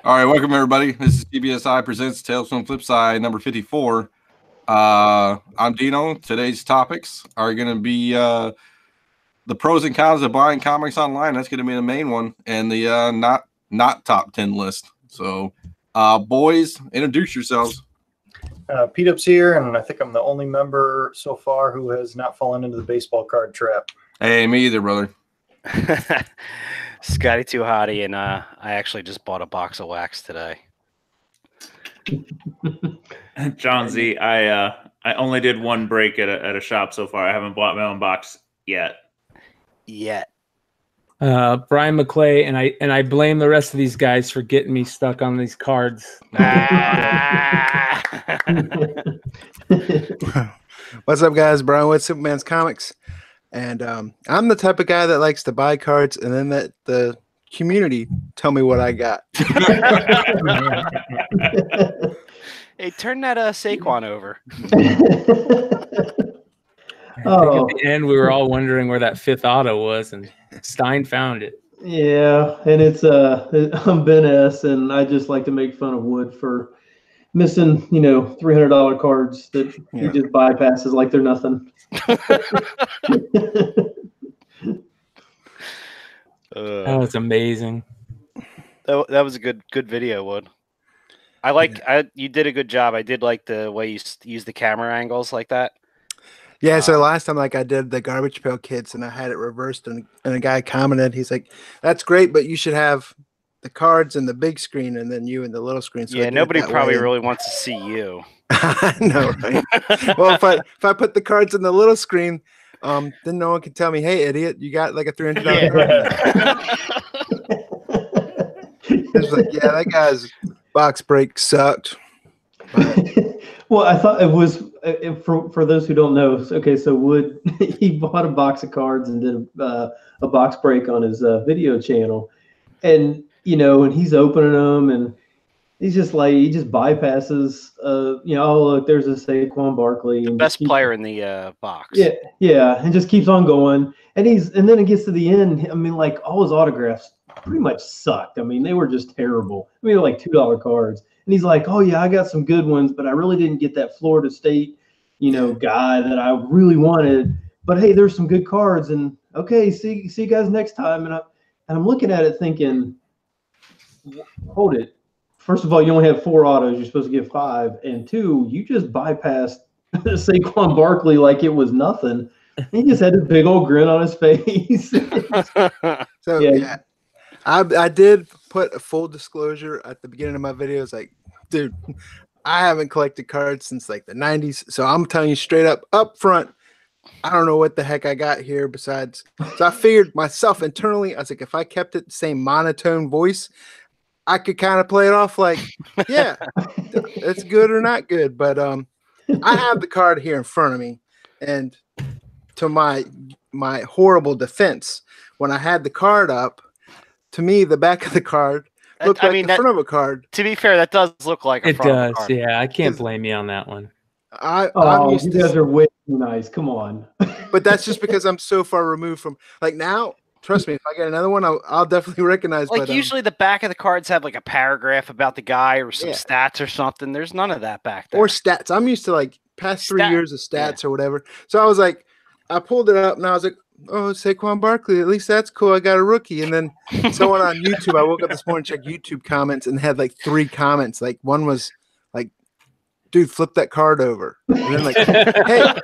All right, welcome everybody. This is CBSI presents Tales from FlipSide number 54. I'm Dino. Today's topics are going to be the pros and cons of buying comics online. That's going to be the main one, and the not top 10 list. So, boys, introduce yourselves. Pete Up's here, and I think I'm the only member so far who has not fallen into the baseball card trap. Hey, me either, brother. Scotty Too Hottie, and I actually just bought a box of wax today. John Z, I only did one break at a shop so far. I haven't bought my own box yet. Brian McClay, and I blame the rest of these guys for getting me stuck on these cards. What's up, guys? Brian with Superman's Comics, and I'm the type of guy that likes to buy cards and then let the community tell me what I got. Hey, turn that Saquon over. At the end, we were all wondering where that fifth auto was, and Stein found it. Yeah, and it's I'm Ben S, and I just like to make fun of Wood for missing, $300 cards that he just bypasses like they're nothing. That was amazing. That was a good video, Wood. You did a good job. I did like the way you use the camera angles like that. Yeah, so last time, I did the Garbage Pail Kids, and I had it reversed, and a guy commented, he's like, "That's great, but you should have the cards and the big screen, and then you in the little screen." So yeah, nobody probably really wants to see you. I know, right? Well, if I put the cards in the little screen, then no one can tell me, "Hey, idiot, you got like a $300 card." It's like, yeah, that guy's box break sucked. Well, I thought it was for those who don't know. Okay, so Wood he bought a box of cards and did a box break on his video channel, and and he's opening them, and he's just like he just bypasses. Oh look, there's a Saquon Barkley, the best player in the box. Yeah, and just keeps on going, and then it gets to the end. I mean, like all his autographs pretty much sucked. I mean, they were just terrible. I mean, like $2 cards. And he's like, "Oh yeah, I got some good ones, but I really didn't get that Florida State, guy that I really wanted. But hey, there's some good cards, and okay, see you guys next time." And I'm looking at it thinking, hold it. First of all, you only have 4 autos. You're supposed to get 5, and 2, you just bypassed Saquon Barkley like it was nothing. He just had a big old grin on his face. So yeah. I did put a full disclosure at the beginning of my videos, like, dude, I haven't collected cards since like the 90s. So I'm telling you straight up front, I don't know what the heck I got here besides. So I figured myself internally, I was like, if I kept it the same monotone voice, I could kind of play it off like, yeah, it's good or not good. But I have the card here in front of me. And to my horrible defense, when I had the card up, to me, the back of the card looked like the front of a card. To be fair, that does look like a front of a card. Yeah, I can't blame you on that one. You guys are way too nice. Come on. But that's just because I'm so far removed from, like, now, trust me, if I get another one, I'll definitely recognize. Like, usually the back of the cards have like a paragraph about the guy or some stats or something. There's none of that back there. Or stats. I'm used to like past 3 years of stats or whatever. So I was like, I pulled it up and I was like, oh, Saquon Barkley, at least that's cool. I got a rookie. And then someone on YouTube, I woke up this morning, checked YouTube comments, and had like 3 comments. Like, one was like, dude, flip that card over. And then like, hey,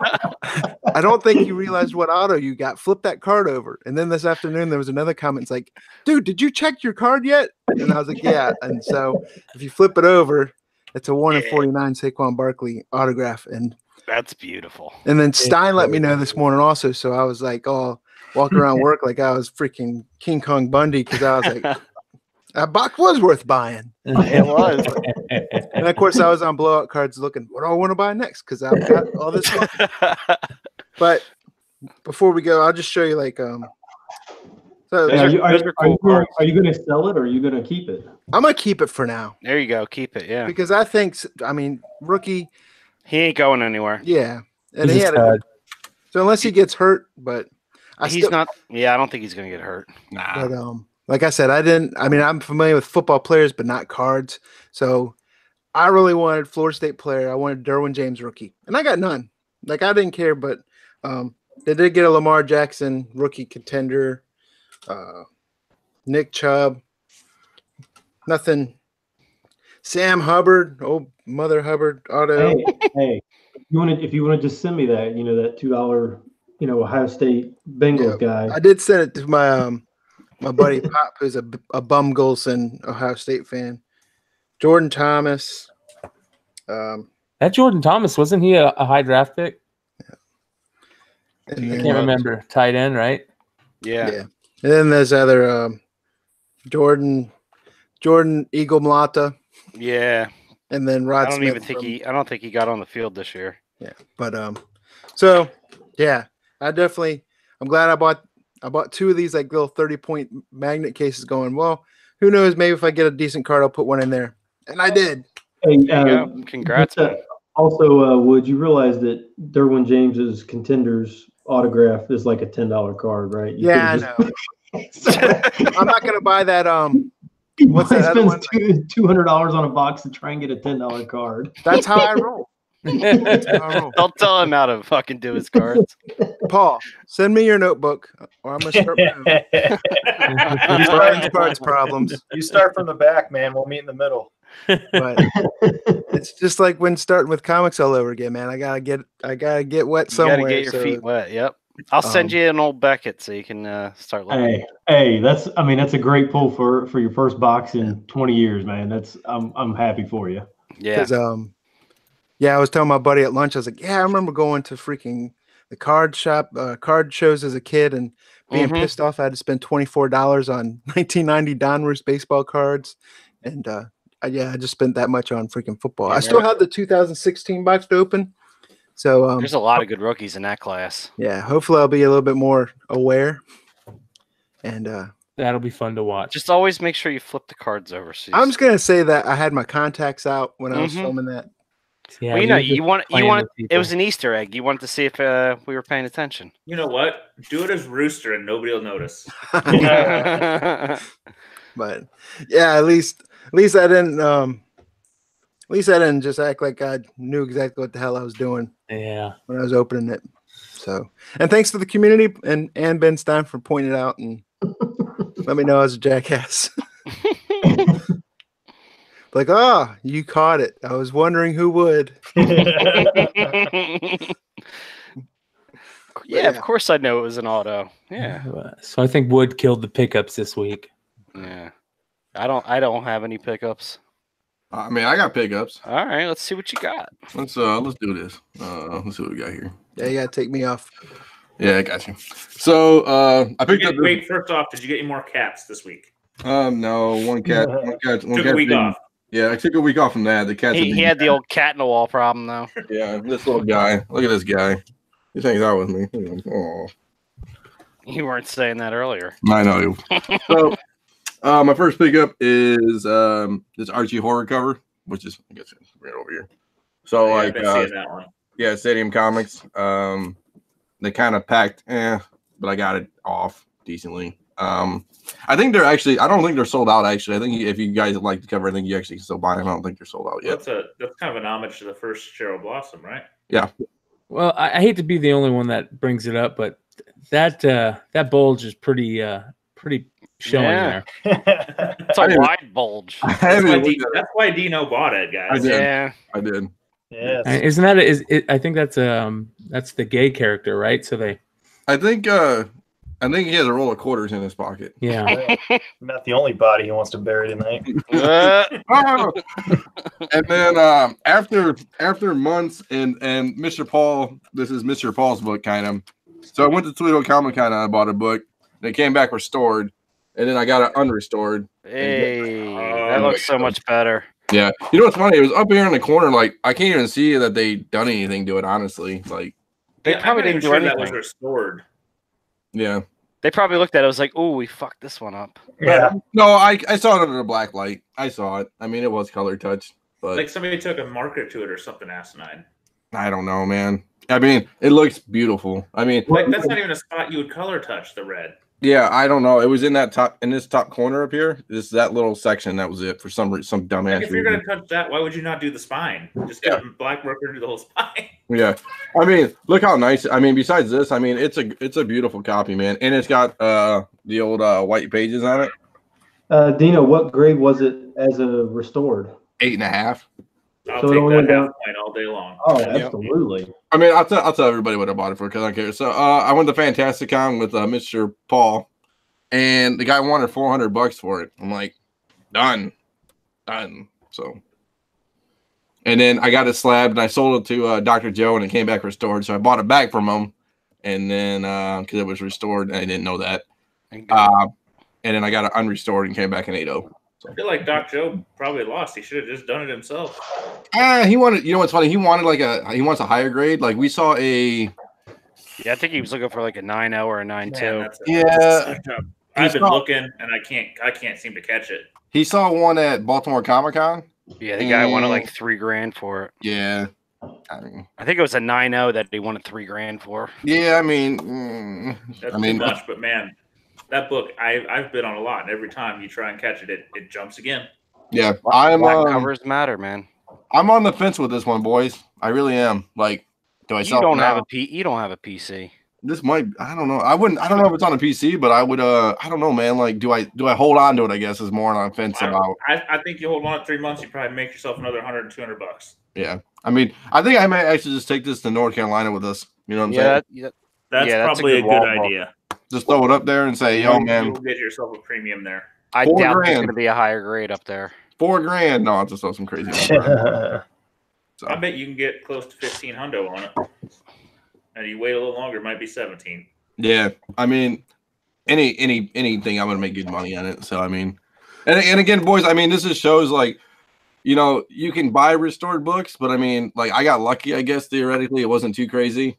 I don't think you realized what auto you got. Flip that card over. And then this afternoon, there was another comment. It's like, dude, did you check your card yet? And I was like, yeah. And so if you flip it over, it's a 1 in 49 Saquon Barkley autograph. And that's beautiful. And then Stein let me know this morning also. So I was like, walking around work like I was freaking King Kong Bundy, because I was like, that box was worth buying. It was. And of course, I was on blowout cards looking, what do I want to buy next? Because I've got all this stuff. But before we go, I'll just show you like So are you going to sell it or are you going to keep it? I'm going to keep it for now. There you go. Keep it. Yeah. Because I think, rookie. He ain't going anywhere. Yeah. And he had so unless he gets hurt, but he's not. Yeah, I don't think he's going to get hurt. Nah. But like I said, I'm familiar with football players, but not cards. So I really wanted Florida State player. I wanted Derwin James rookie, and I got none. Like I didn't care, but they did get a Lamar Jackson rookie contender, Nick Chubb, nothing. Sam Hubbard, old Mother Hubbard auto. Hey, if you want to just send me that, that $2, Ohio State Bengals guy. I did send it to my my buddy Pop, who's a bum Golson Ohio State fan. Jordan Thomas. That Jordan Thomas, wasn't he a high draft pick? I can't remember. Tight end, right? Yeah. And then there's other Jordan Eagle Mlata. Yeah. And then Rod I don't Smith even think I don't think he got on the field this year. Yeah. But so yeah, I'm glad I bought 2 of these like little 30-point magnet cases going, well, who knows, maybe if I get a decent card, I'll put one in there. And I did. Hey, congrats. Also, Wood, you realize that Derwin James's Contenders autograph is like a $10 card, right? I know. I'm not gonna buy that. What's that? Spends $200 on a box to try and get a $10 card. That's how I roll. Don't tell him how to fucking do his cards. Paul, send me your notebook, or I'm gonna start Brian's cards problems. You start from the back, man. We'll meet in the middle. But it's just like when starting with comics all over again, man. I gotta get wet somewhere. You gotta get your feet wet. Yep. I'll send you an old Beckett so you can start looking. Hey, that's a great pull for your first box in 20 years, man. I'm happy for you. Yeah. I was telling my buddy at lunch, I was like, I remember going to freaking the card shop, card shows as a kid and being pissed off I had to spend $24 on 1990 Donruss baseball cards. And I just spent that much on freaking football. I still have the 2016 box to open. So there's a lot of good rookies in that class. Yeah, hopefully I'll be a little bit more aware. And that'll be fun to watch. Just always make sure you flip the cards over. So I'm just gonna say that I had my contacts out when I was filming that. Yeah, well, you want it was an Easter egg. You wanted to see if we were paying attention. You know what? Do it as Rooster and nobody will notice. But yeah, at least I didn't just act like I knew exactly what the hell I was doing. Yeah. When I was opening it. So, and thanks to the community and Ben Stein for pointing it out and let me know I was a jackass. Like, you caught it. I was wondering who would. Yeah, of course I know it was an auto. Yeah. So I think Wood killed the pickups this week. Yeah. I don't have any pickups. I mean, I got pickups. All right, let's see what you got. Let's do this. Let's see what we got here. Yeah, you gotta take me off. Yeah, I got you. So I picked up. Wait, first off, did you get any more cats this week? No, one cat. Took a week off. Yeah, I took a week off from that. The cat. He had the old cat in the wall problem though. Yeah, this little guy. Look at this guy. He hangs out with me. Oh. You weren't saying that earlier. I know. So my first pickup is this Archie Horror cover, which is I guess right over here. So I've been seeing that one. Yeah, Stadium Comics. They kind of packed, but I got it off decently. I think they're actually. I don't think they're sold out. Actually, I think if you guys like the cover, I think you actually can still buy them. I don't think they're sold out yet. That's kind of an homage to the first Cheryl Blossom, right? Yeah. Well, I hate to be the only one that brings it up, but that bulge is pretty showing there. It's a wide bulge. That's why Dino bought it, guys. I did. Yeah. Isn't that I think that's the gay character, right? So I think he has a roll of quarters in his pocket. Yeah. Not the only body he wants to bury tonight. And then after months and Mr. Paul, this is Mr. Paul's book kind of. So I went to Toledo Comic Con and I bought a book. And it came back restored, and then I got it unrestored. Hey, that looks so much better. Yeah, you know what's funny? It was up here in the corner. Like I can't even see that they done anything to it. Honestly, like they probably didn't do anything. That was restored. Yeah. They probably looked at it. I was like, "Oh, we fucked this one up." Yeah. No, I saw it under a black light. I saw it. I mean, it was color touched, but like somebody took a marker to it or something asinine. I don't know, man. I mean, it looks beautiful. I mean, like that's not even a spot you would color touch the red. Yeah, I don't know. It was in this top corner up here. That little section. That was it for some dumbass Like if you're reason. gonna touch that, why would you not do the spine? Just get a black marker to do the whole spine. Yeah, I mean, look how nice. I mean, besides this, I mean, it's a beautiful copy, man, and it's got the old white pages on it. Dino, what grade was it as a restored? 8.5. I'll So it take only that went down- half point all day long. Oh, absolutely. I mean, I'll tell everybody what I bought it for because I don't care. So I went to Fantasticon with Mr. Paul, and the guy wanted $400 for it. I'm like, done. So, and then I got it slabbed and I sold it to Dr. Joe, and it came back restored. So I bought it back from him, and then because it was restored, and I didn't know that. And then I got it unrestored and came back in 8.0. I feel like Doc Joe probably lost. He should have just done it himself. He wanted, you know what's funny? He wanted he wants a higher grade. Like we saw a. Yeah, I think he was looking for like a 9.0 or a 9.2. Yeah. I've been looking and I can't seem to catch it. He saw one at Baltimore Comic-Con. Yeah, the guy wanted like $3,000 for it. Yeah. I think it was a 9.0 that he wanted $3,000 for. Yeah, I mean, That's too much, but man, that book I've been on a lot, and every time you try and catch it, it jumps again. Yeah, Black covers matter, man. I'm on the fence with this one, boys. I really am. Like, do I sell? You don't have a PC. This might. I don't know. I don't know if it's on a PC, but I would. I don't know, man. Like, do I hold on to it? I guess is more on the fence about. I think you hold on to 3 months, you probably make yourself another $100, $200. Yeah, I mean, I think I might actually just take this to North Carolina with us. You know what I'm saying? Yeah, that's probably a good idea. Just throw it up there and say, "Yo, man, you'll get yourself a premium there." I doubt there's going to be a higher grade up there. $4,000. No, I'll just throw some crazy. So. I bet you can get close to 1,500 on it, and you wait a little longer, it might be 17. Yeah, I mean, anything, I'm gonna make good money on it. So I mean, and again, boys, I mean, this just shows like, you know, you can buy restored books, but I mean, like, I got lucky, I guess theoretically, it wasn't too crazy.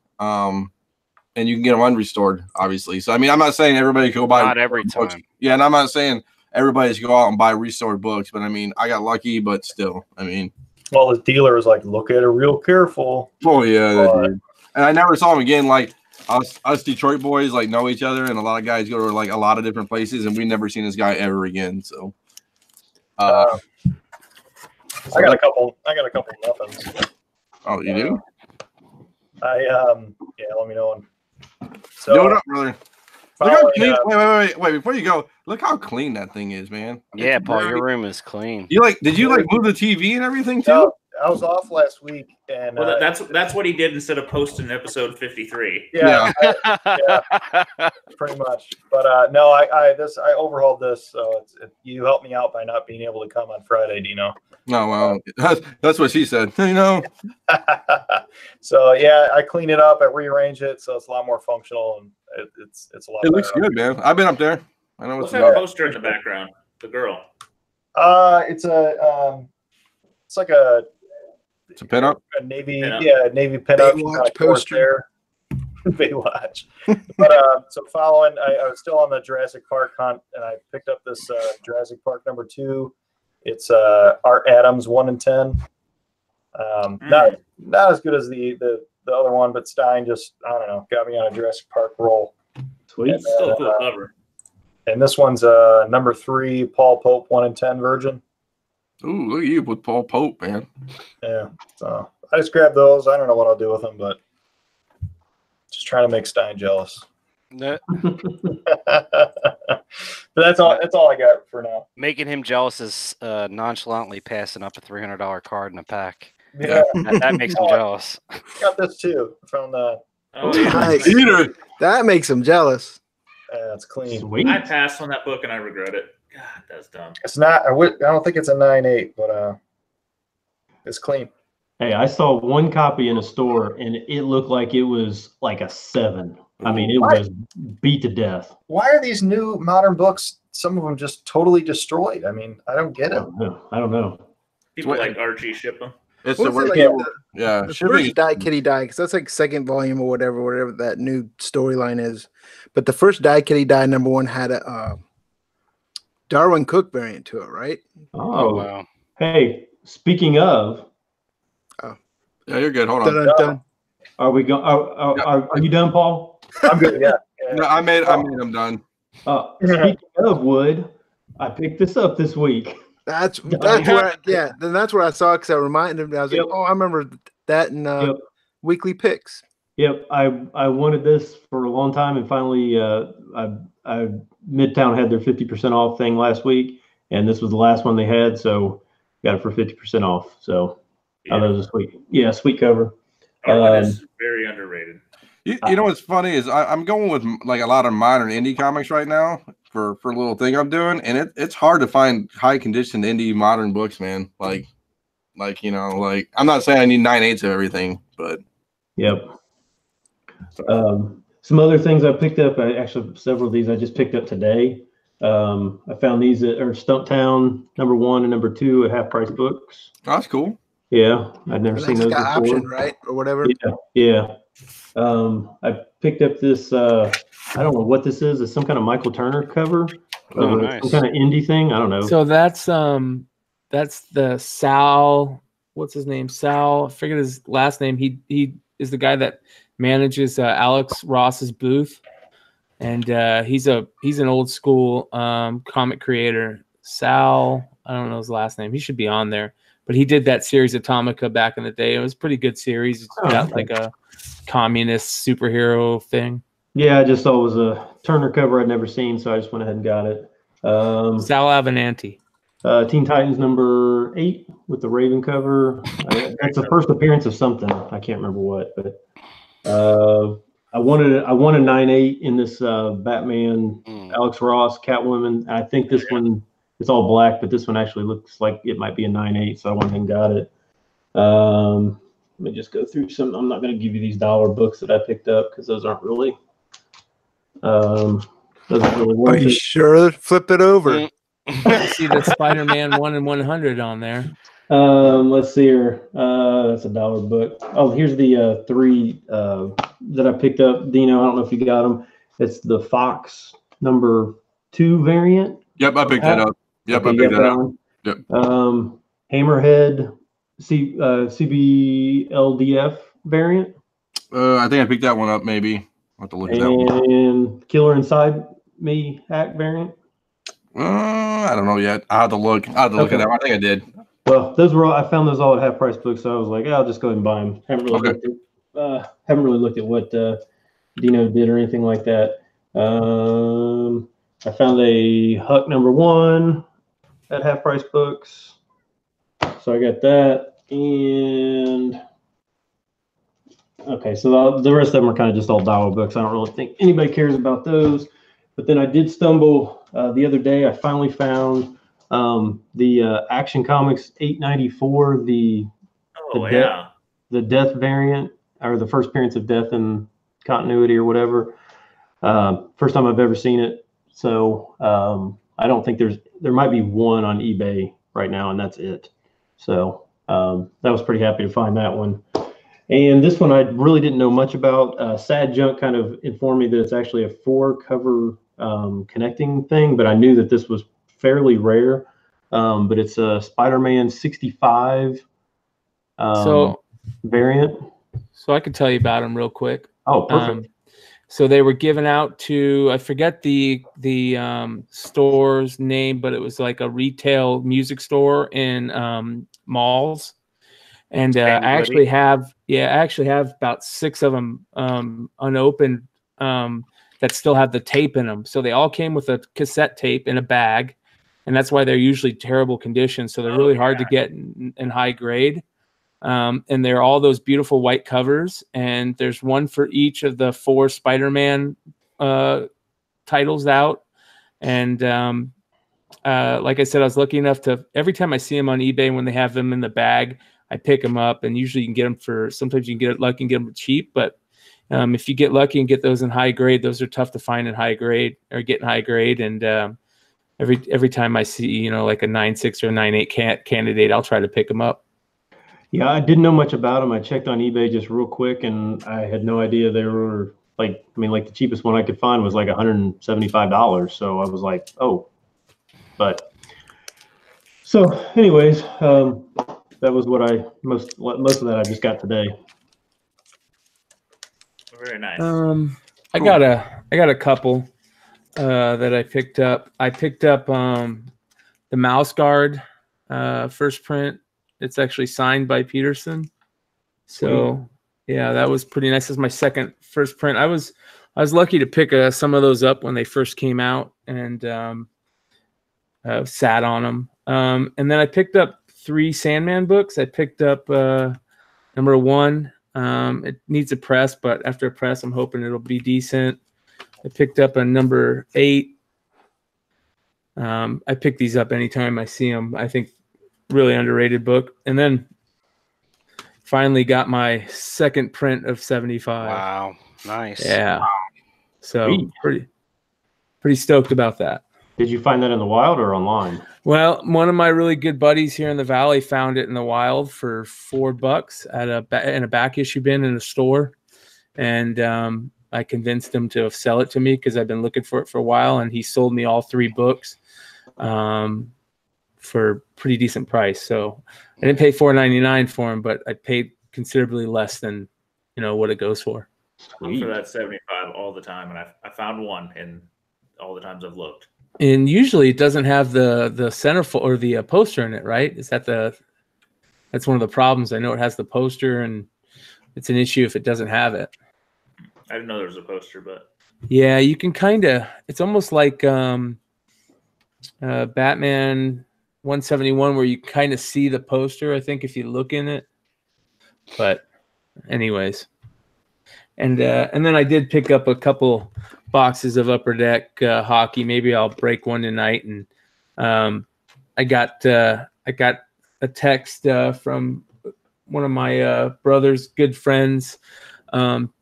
And you can get them unrestored, obviously. So I mean, I'm not saying everybody can go buy. Not every time. Books. Yeah, and I'm not saying everybody should go out and buy restored books, but I mean, I got lucky, but still, I mean. Well, the dealer was like, look at it real careful. Oh yeah, and I never saw him again. Like us Detroit boys like know each other, and a lot of guys go to like a lot of different places, and we never seen this guy ever again. So, I got a couple nothings. Oh, you do? Yeah, let me know. So, no, brother. Look how clean. Wait! Before you go, look how clean that thing is, man. Yeah, Paul, your room is clean. Did you move the TV and everything too? No, I was off last week, and well, that's what he did instead of posting episode 53. Yeah, pretty much. But no, I overhauled this, so you helped me out by not being able to come on Friday, Dino. No, well, that's what she said. You know. So yeah, I cleaned it up, I rearranged it, so it's a lot more functional, and it's a lot. It looks good, man. I've been up there. I know what's that poster in the background. The girl. It's like a. It's a pinup. A Navy pinup. Baywatch poster. Baywatch. But so following, I was still on the Jurassic Park hunt, and I picked up this Jurassic Park #2. It's Art Adams 1 and 10. Not as good as the other one, but Stein just, I don't know, got me on a Jurassic Park roll. Sweet. Still cool cover. And this one's #3 Paul Pope 1 and 10 Virgin. Ooh, look at you with Paul Pope, man. Yeah, so I just grabbed those. I don't know what I'll do with them, but just trying to make Stein jealous. No. But that's all I got for now. Making him jealous is nonchalantly passing up a $300 card in a pack. Yeah, that makes him jealous. Got this too from the. Nice. That makes him jealous. It's clean. Sweet. I passed on that book and I regret it. God, that's dumb. It's not. I don't think it's a 9.8, but it's clean. Hey, I saw one copy in a store, and it looked like it was like a 7. I mean, it was beat to death. Why are these new modern books, some of them just totally destroyed? I mean, I don't get it. I don't know. People like Archie ship them. It's What the was worst. it like Yeah, The first Die Kitty Die, because that's like second volume or whatever that new storyline is. But the first Die Kitty Die #1 had a Darwin Cook variant to it, right? Oh, wow. Hey, speaking of, Yeah, you're good. Hold on. Dun-dun-dun. are we going? Are you done, Paul? I'm good. Yeah. No, I made them done. Speaking of wood, I picked this up this week. That's where that's where I saw it because I reminded him. I was Yep. like, oh, I remember that in weekly picks. Yep, I wanted this for a long time, and finally, I Midtown had their 50% off thing last week, and this was the last one they had, so got it for 50% off. So that was a sweet cover. Artwood is very underrated. You know what's funny is I'm going with like a lot of modern indie comics right now for a little thing I'm doing, and it's hard to find high condition indie modern books, man. Like I'm not saying I need 9/8 of everything, but yep. Some other things I picked up. Several of these I just picked up today. I found these at Stumptown #1 and #2 at Half Price Books. Oh, that's cool. Yeah, I'd never seen those before. Option, right, or whatever. Yeah. I picked up this. I don't know what this is. It's some kind of Michael Turner cover. Nice. Some kind of indie thing. I don't know. So that's the Sal. What's his name? Sal. I forget his last name. He is the guy that manages Alex Ross's booth, and he's an old school comic creator. Sal. I don't know his last name. He should be on there. But he did that series Atomica back in the day. It was a pretty good series. It's got like a communist superhero thing. Yeah, I just saw it was a Turner cover I'd never seen, so I just went ahead and got it. Sal Avenanti. Teen Titans #8 with the Raven cover. That's the first appearance of something. I can't remember what, but I wanted a 9/8 in this Batman, Alex Ross, Catwoman. I think this one, it's all black, but this one actually looks like it might be a 9/8, so I went ahead and got it. Let me just go through some. I'm not going to give you these dollar books that I picked up because those aren't really. Doesn't really work. Are you sure? Flip it over. I see the SpiderMan 1 in 100 on there. Let's see here. That's a dollar book. Oh, here's the 3 that I picked up. Dino, I don't know if you got them. It's the Fox #2 variant. Yep, I picked that up. Yep, I picked that up. Yep. Hammerhead CBLDF variant. I think I picked that one up. Maybe I'll have to look at that one. And Killer Inside Me hack variant. I don't know yet. I have to look. I have to look at that one. I think I did. Well, those were all, I found those all at Half Price Books, so I was like, I'll just go ahead and buy them. Haven't really looked at what Dino did or anything like that. I found a Huck #1 at Half Price Books, so I got that. And okay, so the rest of them are kind of just all dollar books. I don't really think anybody cares about those. But then I did stumble the other day. I finally found the Action Comics 894, the Death variant, or the first appearance of Death in continuity or whatever. First time I've ever seen it. So I don't think there might be one on eBay right now, and that's it. So that was pretty happy to find that one. And this one I really didn't know much about. Sad Junk kind of informed me that it's actually a 4-cover connecting thing, but I knew that this was fairly rare. But it's a SpiderMan 65 variant. So I can tell you about them real quick. Oh, perfect. So they were given out to, I forget the store's name, but it was like a retail music store in malls. And I actually have about 6 of them unopened that still have the tape in them. So they all came with a cassette tape in a bag, and that's why they're usually terrible condition. So they're really hard to get in high grade. And they're all those beautiful white covers, and there's one for each of the 4 Spider-Man titles out. And like I said, I was lucky enough to, every time I see them on eBay when they have them in the bag, I pick them up, and usually you can get them for, sometimes you can get lucky and get them cheap, but if you get lucky and get those in high grade, those are tough to find in high grade or get in high grade. And every time I see, like a 9.6 or a 9.8 candidate, I'll try to pick them up. Yeah, I didn't know much about them. I checked on eBay just real quick, and I had no idea they were like the cheapest one I could find was like $175. So I was like, oh, but so anyways, that was what most of that I just got today. Very nice. I got a couple. that I picked up. I picked up the Mouse Guard first print. It's actually signed by Peterson. So yeah, that was pretty nice. This is my first print. I was lucky to pick some of those up when they first came out, and sat on them. And then I picked up 3 Sandman books. I picked up number 1. It needs a press, but after a press, I'm hoping it'll be decent. I picked up a number 8. I pick these up anytime I see them. I think really underrated book. And then finally got my second print of 75. Wow, nice. Yeah. So pretty stoked about that. Did you find that in the wild or online? Well, one of my really good buddies here in the Valley found it in the wild for $4 in a back issue bin in a store. And I convinced him to sell it to me because I've been looking for it for a while. And he sold me all 3 books for a pretty decent price. So I didn't pay $4.99 for them, but I paid considerably less than, what it goes for. I'm for that 75 all the time. And I found one in all the times I've looked. And usually it doesn't have the centerfold or the poster in it, right? That's one of the problems. I know it has the poster, and it's an issue if it doesn't have it. I didn't know there was a poster, but yeah, you can it's almost like Batman 171, where you kind of see the poster, I think, if you look in it. But anyways, and then I did pick up a couple boxes of Upper Deck hockey. Maybe I'll break one tonight. And I got a text from one of my brother's good friends,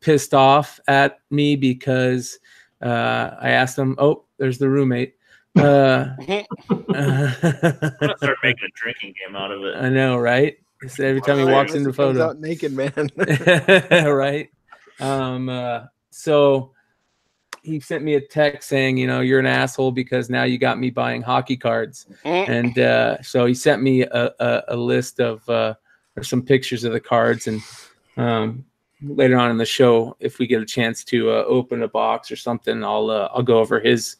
pissed off at me because I asked him, "Oh, there's the roommate." I'm gonna start making a drinking game out of it. I know, right? So every time he walks in the photo, out naked, man. Right? So he sent me a text saying, you're an asshole because now you got me buying hockey cards. And so he sent me a list of or some pictures of the cards. And later on in the show, if we get a chance to open a box or something, I'll go over his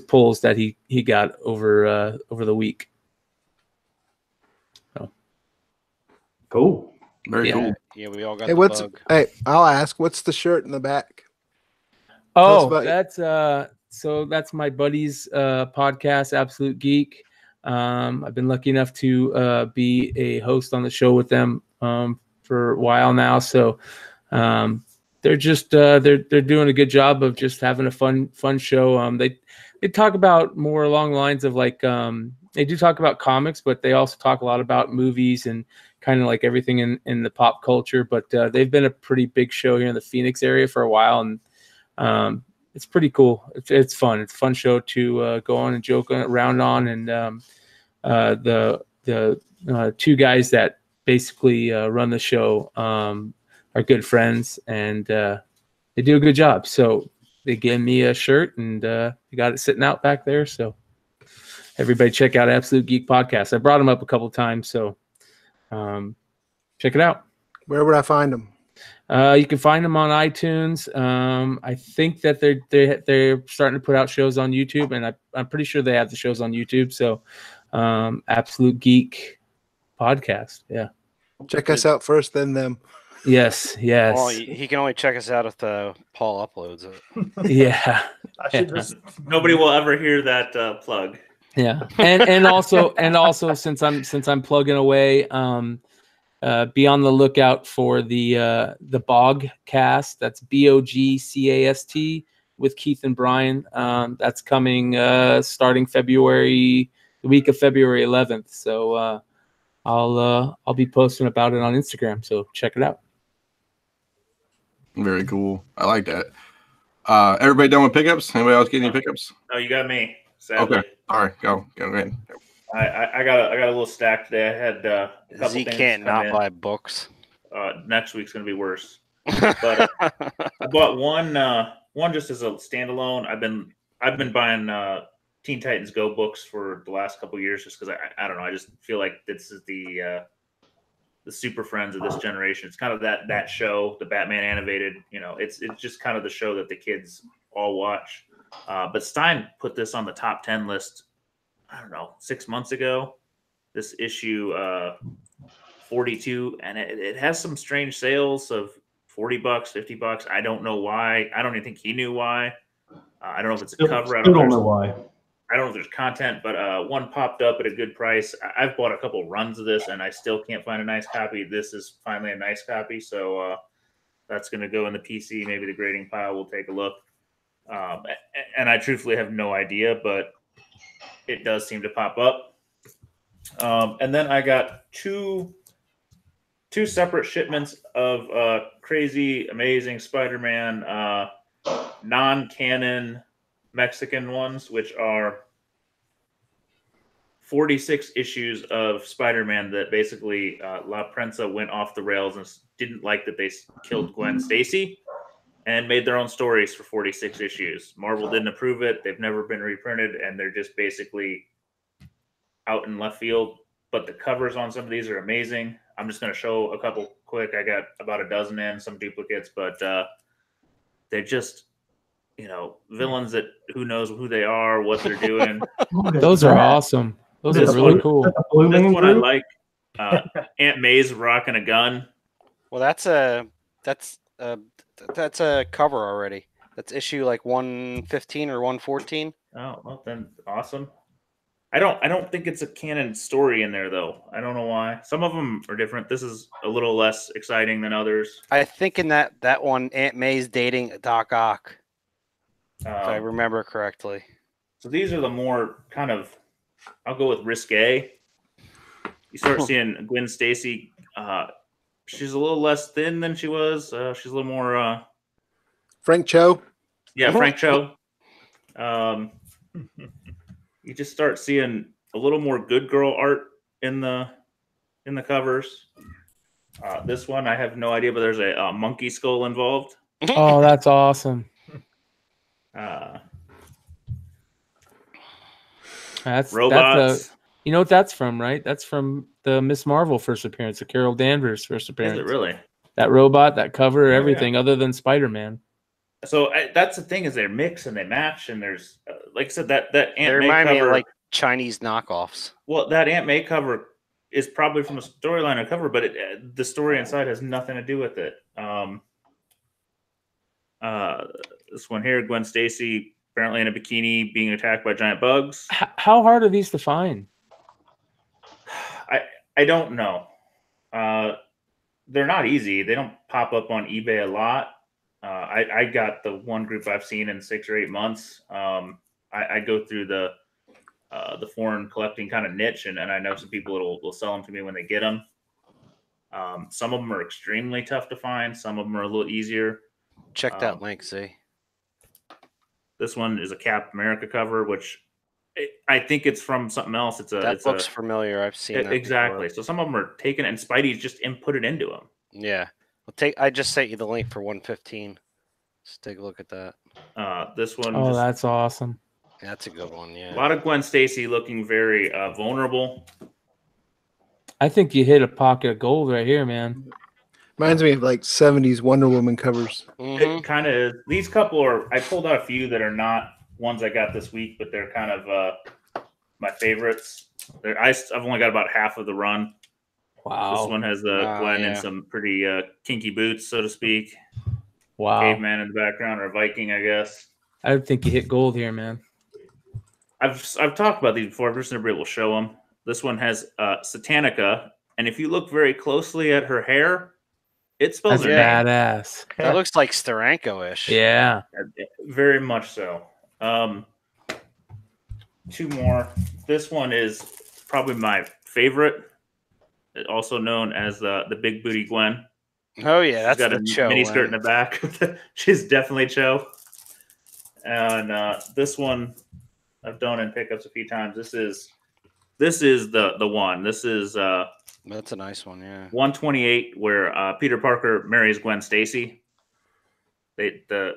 pulls that he got over the week. So. Cool. Very cool. Yeah, we all got Hey, the bug. Hey, I'll ask. What's the shirt in the back? Oh, that's my buddy's podcast, Absolute Geek. I've been lucky enough to be a host on the show with them for a while now. So they're just they're doing a good job of just having a fun show. They talk about more along the lines of like they do talk about comics, but they also talk a lot about movies and kind of like everything in the pop culture. But they've been a pretty big show here in the Phoenix area for a while, and it's pretty cool. It's fun. It's a fun show to go on and joke around on. And the 2 guys that basically run the show are good friends, and they do a good job. So they gave me a shirt, and they got it sitting out back there. So everybody check out Absolute Geek Podcast. I brought them up a couple of times, so check it out. Where would I find them? You can find them on iTunes. I think that they're starting to put out shows on YouTube, and I'm pretty sure they have the shows on YouTube. So, Absolute Geek Podcast. Yeah. Check us out first, then them. Yes. Well, he can only check us out if Paul uploads it. Yeah. I should just Nobody will ever hear that plug. Yeah. And also since I'm plugging away, be on the lookout for the Bogcast. That's BOGCAST with Keith and Brian. That's coming starting the week of February 11th. So I'll be posting about it on Instagram. So check it out. Very cool. I like that. Everybody done with pickups? Anybody else getting any pickups? No, you got me. Sadly. Okay. All right. Go ahead. I got a little stack today. I had a couple He things can't come not in. buy books. Next week's gonna be worse. But I bought one just as a standalone. I've been buying Teen Titans Go books for the last couple of years just because I don't know. I just feel like this is the super friends of this generation. It's kind of that show, the Batman animated. It's just kind of the show that the kids all watch. But Stein put this on the top 10 list, I don't know, 6 months ago. This issue 42, and it has some strange sales of $40, $50. I don't know why. I don't even think he knew why. I don't know if it's a cover. I don't know why. I don't know if there's content, but one popped up at a good price. I've bought a couple runs of this, and I still can't find a nice copy. This is finally a nice copy, so that's going to go in the PC. Maybe the grading pile. We'll take a look. And I truthfully have no idea, but it does seem to pop up. And then I got two separate shipments of crazy, amazing Spider-Man non-canon Mexican ones, which are 46 issues of Spider-Man that basically La Prensa went off the rails and didn't like that they killed Gwen Stacy and made their own stories for 46 issues. Marvel didn't approve it. They've never been reprinted, and they're just basically out in left field. But the covers on some of these are amazing. I'm just going to show a couple quick. I got about a dozen in, some duplicates, but they're just, villains that who knows who they are, what they're doing. Those are awesome. Those are really cool. This one I like. Aunt May's rocking a gun. Well, that's a cover already. That's issue like 115 or 114. Oh, well then awesome. I don't think it's a canon story in there though. I don't know why. Some of them are different. This is a little less exciting than others. I think in that one, Aunt May's dating Doc Ock, if I remember correctly. So these are the more kind of, I'll go with risque. You start seeing Gwen Stacy. She's a little less thin than she was. She's a little more Frank Cho. Yeah, Frank Cho. You just start seeing a little more good girl art in the covers. This one I have no idea, but there's a monkey skull involved. Oh, that's awesome. That's robots. You know what that's from, right? That's from the Miss Marvel first appearance, the Carol Danvers first appearance. Is it really? That robot, that cover, everything other than Spider-Man. So that's the thing, is they mix and they match, and there's like I said, that Aunt May remind cover, me of like Chinese knockoffs. Well, that Aunt May cover is probably from a storyline of cover, but the story inside has nothing to do with it. This one here, Gwen Stacy apparently in a bikini being attacked by giant bugs. How hard are these to find? I don't know. They're not easy. They don't pop up on eBay a lot. I got the one group I've seen in 6 or 8 months. I go through the foreign collecting kind of niche, and I know some people will sell them to me when they get them. Some of them are extremely tough to find. Some of them are a little easier. Check that link, see. This one is a Cap America cover, which I think it's from something else. That looks familiar. I've seen that exactly. before. So some of them are taken, and Spidey's just inputted into them. Yeah. I just sent you the link for 115. Let's take a look at that. This one. Oh, that's awesome. Yeah, that's a good one. Yeah. A lot of Gwen Stacy looking very vulnerable. I think you hit a pocket of gold right here, man. Reminds me of like 70s Wonder Woman covers. It kind of is. These couple are, I pulled out a few that are not ones I got this week, but they're kind of my favorites. I've only got about half of the run. Wow. This one has Gwen in some pretty kinky boots, so to speak. Wow. Caveman in the background, or a Viking, I guess. I think you hit gold here, man. I've talked about these before. I've just never been able to show them. This one has Satanica, and if you look very closely at her hair, it spells her name. Badass. That looks like Steranko-ish. Yeah. Very much so. 2 more. This one is probably my favorite, also known as the Big Booty Gwen. Oh yeah, that's She's got the a Cho mini skirt in the back. She's definitely Cho. And this one I've done in pickups a few times. This is the one. This is that's a nice one, yeah. 128, where Peter Parker marries Gwen Stacy. The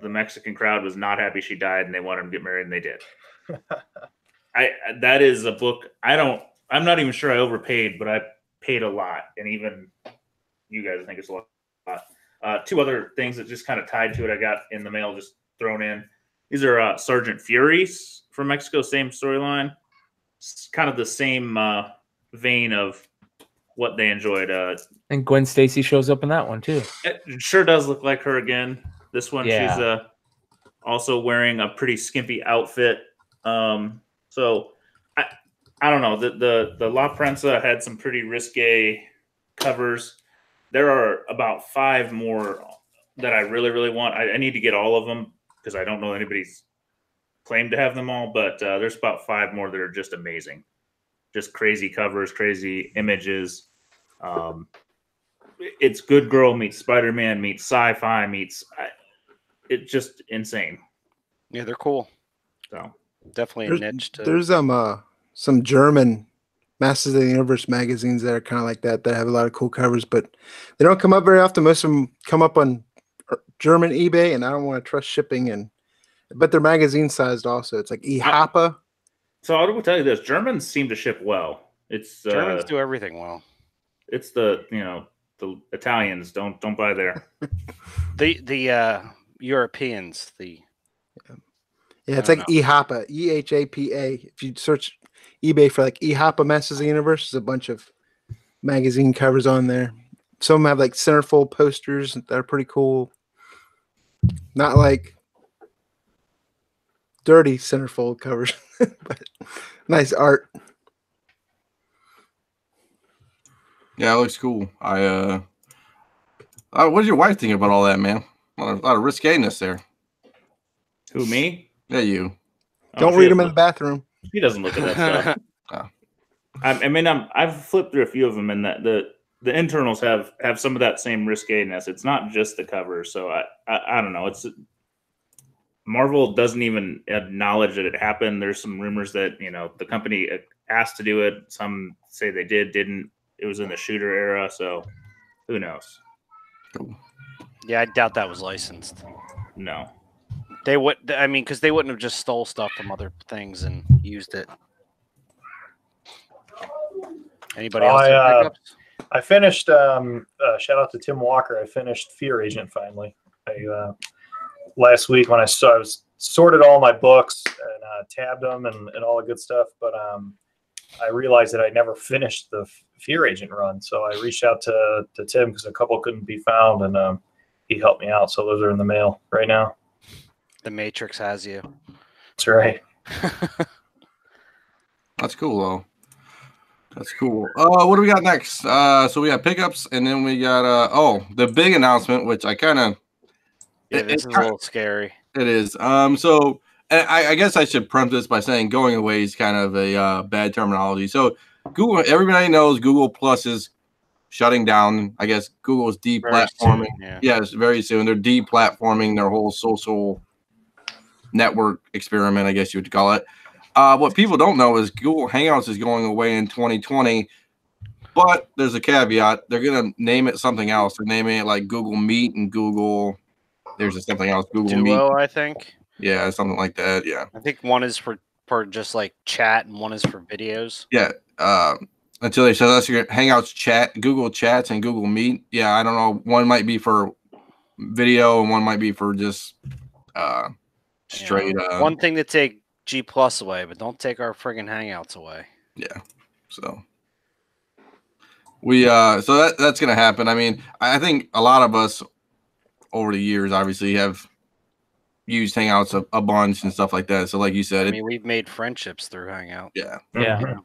Mexican crowd was not happy she died, and they wanted him to get married, and they did. That is a book. I'm not even sure I overpaid, but I paid a lot, and even you guys think it's a lot. 2 other things that just kind of tied to it. I got in the mail, just thrown in. These are Sergeant Furies from Mexico. Same storyline. It's kind of the same vein of what they enjoyed. And Gwen Stacy shows up in that one too. It sure does look like her again. This one, Yeah. she's also wearing a pretty skimpy outfit. So I don't know. The La Prensa had some pretty risque covers. There are about 5 more that I really, really want. I need to get all of them because I don't know anybody's claimed to have them all, but there's about 5 more that are just amazing. Just crazy covers, crazy images. It's Good Girl meets Spider-Man meets sci-fi meets it's just insane. Yeah, they're cool. So definitely a niche. There's some German Masters of the Universe magazines that are kind of like that have a lot of cool covers, but they don't come up very often. Most of them come up on German eBay, and I don't want to trust shipping. But they're magazine sized also. It's like eHapa. So I will tell you this: Germans seem to ship well. It's Germans do everything well. It's the Italians don't buy there. the Europeans, it's like eHapa, EHAPA. If you search eBay for like eHapa Masters of the Universe, there's a bunch of magazine covers on there. Some of them have like centerfold posters that are pretty cool. Not like dirty centerfold covers, but nice art. Yeah, it looks cool. What did your wife think about all that, man? A lot of risqueness there. Who, me? Yeah, you. Don't read them in the bathroom. He doesn't look at that stuff. Oh. I mean, I've flipped through a few of them, and that the internals have some of that same risqueness. It's not just the cover, so I don't know. It's Marvel doesn't even acknowledge that it happened. There's some rumors that the company asked to do it. Some say they didn't. It was in the shooter era, so who knows? Yeah, I doubt that was licensed. No, they would. I mean, because they wouldn't have just stole stuff from other things and used it. Anybody else? I finished. Shout out to Tim Walker. I finished Fear Agent finally. Last week when I was sorted all my books and tabbed them and all the good stuff, but I realized that I never finished the Fear Agent run. So I reached out to Tim because a couple couldn't be found, and he helped me out. So those are in the mail right now. The Matrix has you. That's right. That's cool, though. That's cool. What do we got next? So we got pickups, and then we got the big announcement, which I kind of this is a little scary. It is. So I guess I should preface this by saying going away is kind of a bad terminology. So Google, everybody knows Google Plus is shutting down. I guess Google's deplatforming. Yes, very soon. They're deplatforming their whole social network experiment, I guess you would call it. What people don't know is Google Hangouts is going away in 2020, but there's a caveat. They're going to name it something else. They're naming it like Google Meet and Google. There's something else. Google Duo, Meet. I think. Yeah, something like that. Yeah. I think one is for just like chat and one is for videos. Yeah. Until they said that's your Hangouts chat, Google Chats and Google Meet. Yeah, I don't know. One might be for video and one might be for just straight. One thing to take G Plus away, but don't take our friggin' Hangouts away. Yeah. So that's gonna happen. I mean, I think a lot of us over the years obviously have used Hangouts a bunch and stuff like that. So like you said, we've made friendships through Hangout. Yeah. Yeah. Mm-hmm.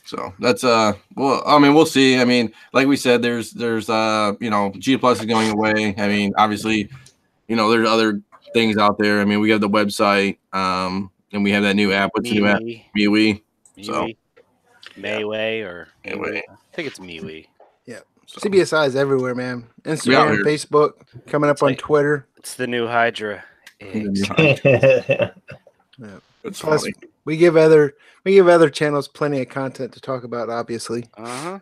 So that's well, I mean, we'll see. I mean, like we said, there's G Plus is going away. I mean, obviously, there's other things out there. I mean, we have the website, and we have that new app. What's the new app? MeWe. So Mayway or Mayway. I think it's MeWe. Yeah. So. CBSI is everywhere, man. Instagram, Facebook, coming up on Twitter. It's the new Hydra. Yeah. It's Plus, funny. we give other channels plenty of content to talk about, obviously. Uh-huh.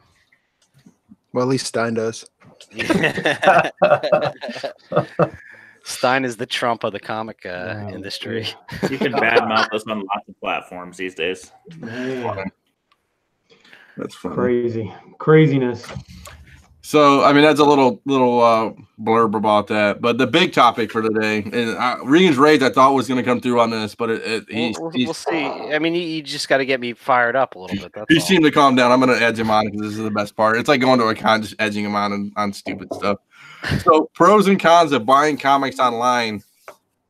Well, at least Stein does. Stein is the Trump of the comic industry. You can badmouth us on lots of platforms these days. Man. That's funny. Craziness. So, I mean, that's a little blurb about that. But the big topic for today, and Regan's rage, I thought was going to come through on this, but we'll see. I mean, you just got to get me fired up a little bit. That's he all. seemed to calm down. I'm going to edge him on because this is the best part. It's like going to a con, just edging him on stupid stuff. So, pros and cons of buying comics online.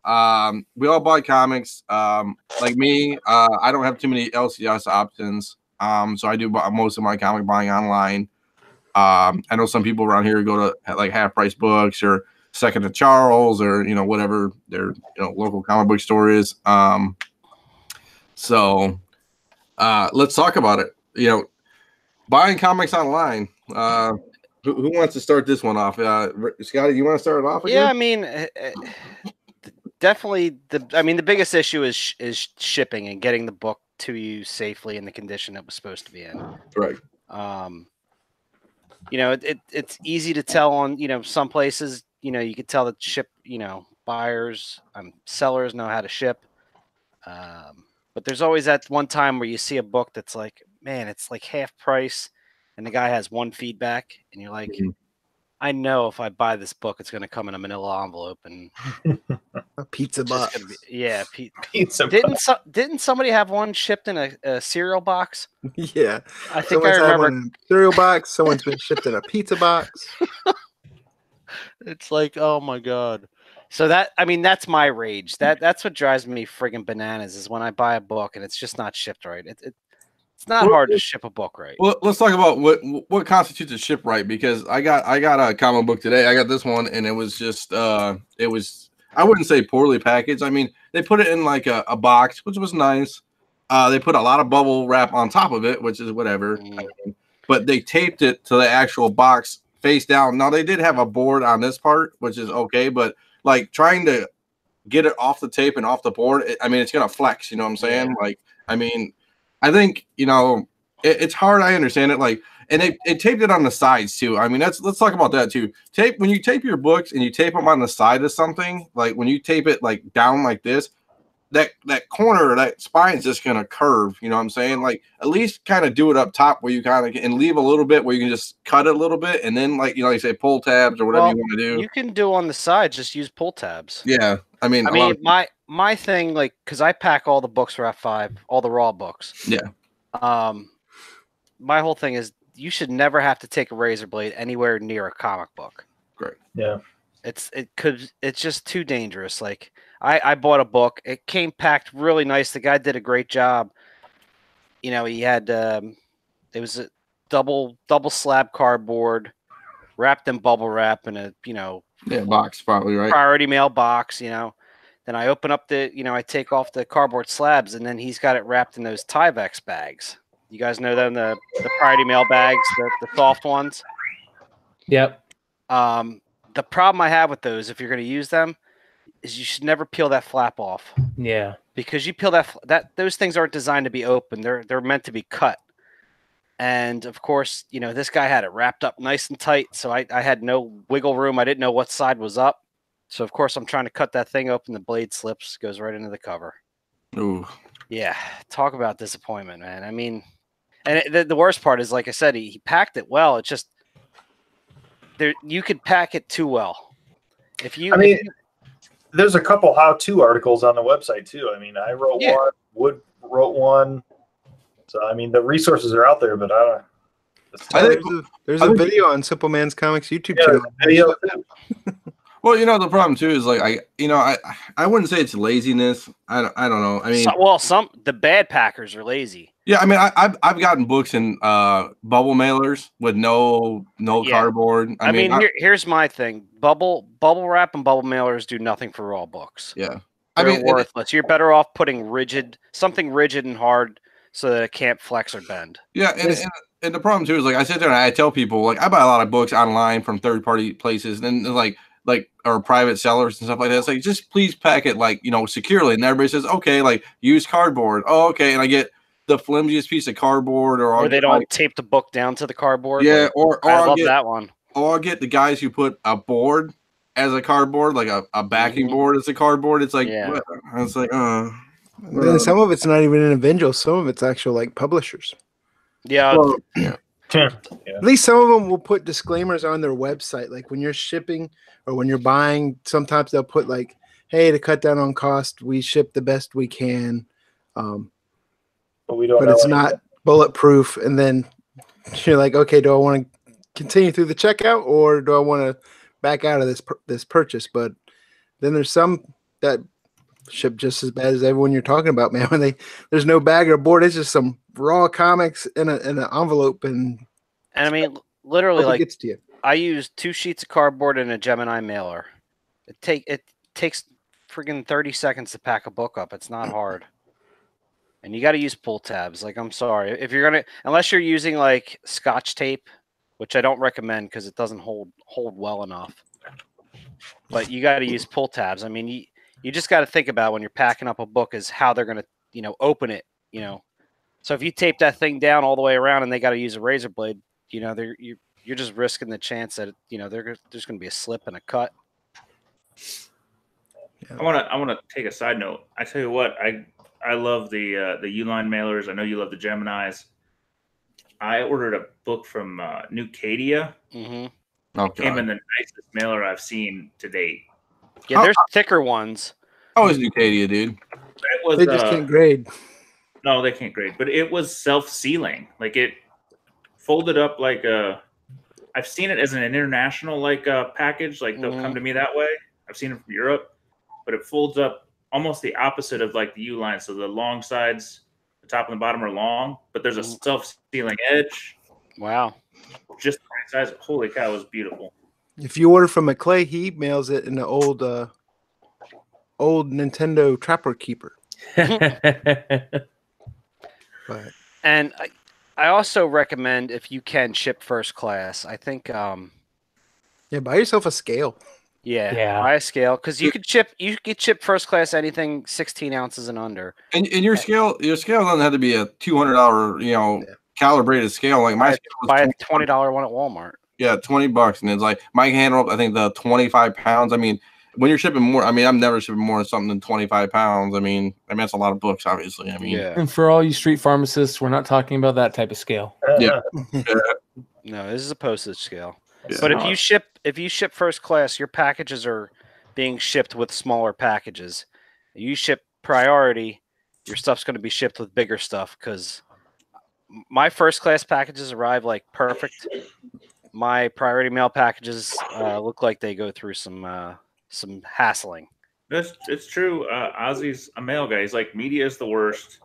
We all buy comics. Like me, I don't have too many LCS options. So I do most of my comic buying online. I know some people around here go to like Half Price Books or Second to Charles or whatever their local comic book store is. So let's talk about it. Buying comics online. Who wants to start this one off? Scotty, you want to start it off again? Yeah, I mean, definitely. The biggest issue is shipping and getting the book to you safely in the condition it was supposed to be in. Right. It's easy to tell on some places. You could tell that buyers, sellers know how to ship. But there's always that one time where you see a book that's like, man, it's like half price, and the guy has one feedback, and you're like, I know if I buy this book, it's going to come in a manila envelope and a pizza box. Pizza. Didn't somebody have one shipped in a cereal box? Yeah, I think I remember one in a cereal box. Someone's been shipped in a pizza box. It's like, oh my god. So that's my rage. That's what drives me friggin' bananas is when I buy a book and it's just not shipped right. It's not hard to ship a book right. Well, let's talk about what constitutes a ship right, because I got a comic book today. I got this one, and it was just I wouldn't say poorly packaged. I mean, they put it in like a box, which was nice. They put a lot of bubble wrap on top of it, which is whatever. But they taped it to the actual box face down. Now they did have a board on this part, which is okay, but like trying to get it off the tape and off the board, it's gonna flex. You know what I'm saying? Yeah. I think it's hard. I understand it. And they taped it on the sides too. Let's talk about that too. When you tape your books and you tape them on the side of something, like when you tape it like down like this, that corner, that spine is just gonna curve. You know what I'm saying? Like at least kind of do it up top where you kind of and leave a little bit where you can just cut it a little bit, and then like you say pull tabs or whatever you want to do. You can do on the side. Just use pull tabs. Yeah, my thing, because I pack all the books for F5, all the raw books. Yeah. My whole thing is you should never have to take a razor blade anywhere near a comic book. Great. Yeah. It's just too dangerous. Like I bought a book. It came packed really nice. The guy did a great job. He had it was a double slab cardboard wrapped in bubble wrap in a box probably, right? Priority mail box, Then I open up I take off the cardboard slabs, and then he's got it wrapped in those Tyvek bags. You guys know them, the priority mail bags, the soft ones? Yep. The problem I have with those, if you're going to use them, is you should never peel that flap off. Yeah. Because you peel those things aren't designed to be open. They're meant to be cut. And of course, this guy had it wrapped up nice and tight, so I had no wiggle room. I didn't know what side was up. So, of course, I'm trying to cut that thing open. The blade slips, goes right into the cover. Ooh. Yeah. Talk about disappointment, man. And the worst part is, like I said, he packed it well. It's just you could pack it too well. There's a couple how-to articles on the website, too. I wrote one. Wood wrote one. So, the resources are out there, but I don't. There's a video on Simple Man's Comics YouTube channel. Video too. Well, the problem too is I wouldn't say it's laziness. I don't know. The bad packers are lazy. Yeah, I've gotten books in bubble mailers with no cardboard. Here's my thing: bubble wrap and bubble mailers do nothing for raw books. Yeah, They're worthless. You're better off putting something rigid and hard so that it can't flex or bend. Yeah, and the problem too is I sit there and I tell people I buy a lot of books online from third-party places, and or private sellers and stuff like that. It's just please pack it securely. And everybody says, okay, use cardboard. Oh, okay. And I get the flimsiest piece of cardboard, or they don't tape the book down to the cardboard. Yeah, I love that one. Or I'll get the guys who put a board as a cardboard, like a backing board as a cardboard. It's it's And some of it's not even individual. Some of it's actual publishers. Yeah. Well, yeah. Yeah. At least some of them will put disclaimers on their website, like when you're shipping or when you're buying. Sometimes they'll put like, "Hey, to cut down on cost, we ship the best we can." But we don't. But know it's anything. not bulletproof. And then you're like, okay, do I want to continue through the checkout or do I want to back out of this purchase? But then there's some that ship just as bad as everyone you're talking about, man. When there's no bag or board, it's just some raw comics in an envelope, and I mean, literally, like, gets to you. I use 2 sheets of cardboard and a Gemini mailer. It takes friggin' 30 seconds to pack a book up. It's not hard. And you got to use pull tabs. Like, I'm sorry. If you're going to, unless you're using like Scotch tape, which I don't recommend because it doesn't hold well enough. But you got to use pull tabs. I mean, you just got to think about when you're packing up a book is how they're going to, open it, So if you tape that thing down all the way around and they got to use a razor blade, you're just risking the chance that, there's going to be a slip and a cut. I want to take a side note. I tell you what, I love the Uline mailers. I know you love the Geminis. I ordered a book from New Cadia. Mm-hmm. Okay. Came in the nicest mailer I've seen to date. Yeah, there's thicker ones. How is Nucadia, dude? They just can't grade. No, they can't grade. But it was self-sealing. Like, it folded up like a... I've seen it as an international package. Like, they'll come to me that way. I've seen it from Europe. But it folds up almost the opposite of like the U-line. So the long sides, the top and the bottom are long, but there's a self-sealing edge. Wow. Just the right size. Holy cow, it was beautiful. If you order from McClay, he mails it in the old Nintendo Trapper Keeper. But and I also recommend, if you can, ship first class. I think buy yourself a scale. Yeah, buy a scale, because you could ship first class anything 16 ounces and under. And your scale doesn't have to be a $200 calibrated scale. Like my scale was buy a $20 one at Walmart. Yeah, $20, and it's like my handle. I think the 25 pounds. I mean, when you're shipping more, I mean, I'm never shipping more than something than 25 pounds. I mean that's a lot of books, obviously. I mean, And for all you street pharmacists, we're not talking about that type of scale. Yeah. No, this is a postage scale. Yeah. But if you ship first class, your packages are being shipped with smaller packages. You ship priority, your stuff's going to be shipped with bigger stuff, because my first class packages arrive like perfect. My priority mail packages look like they go through some hassling. It's true. Ozzy's a mail guy. He's like, media is the worst.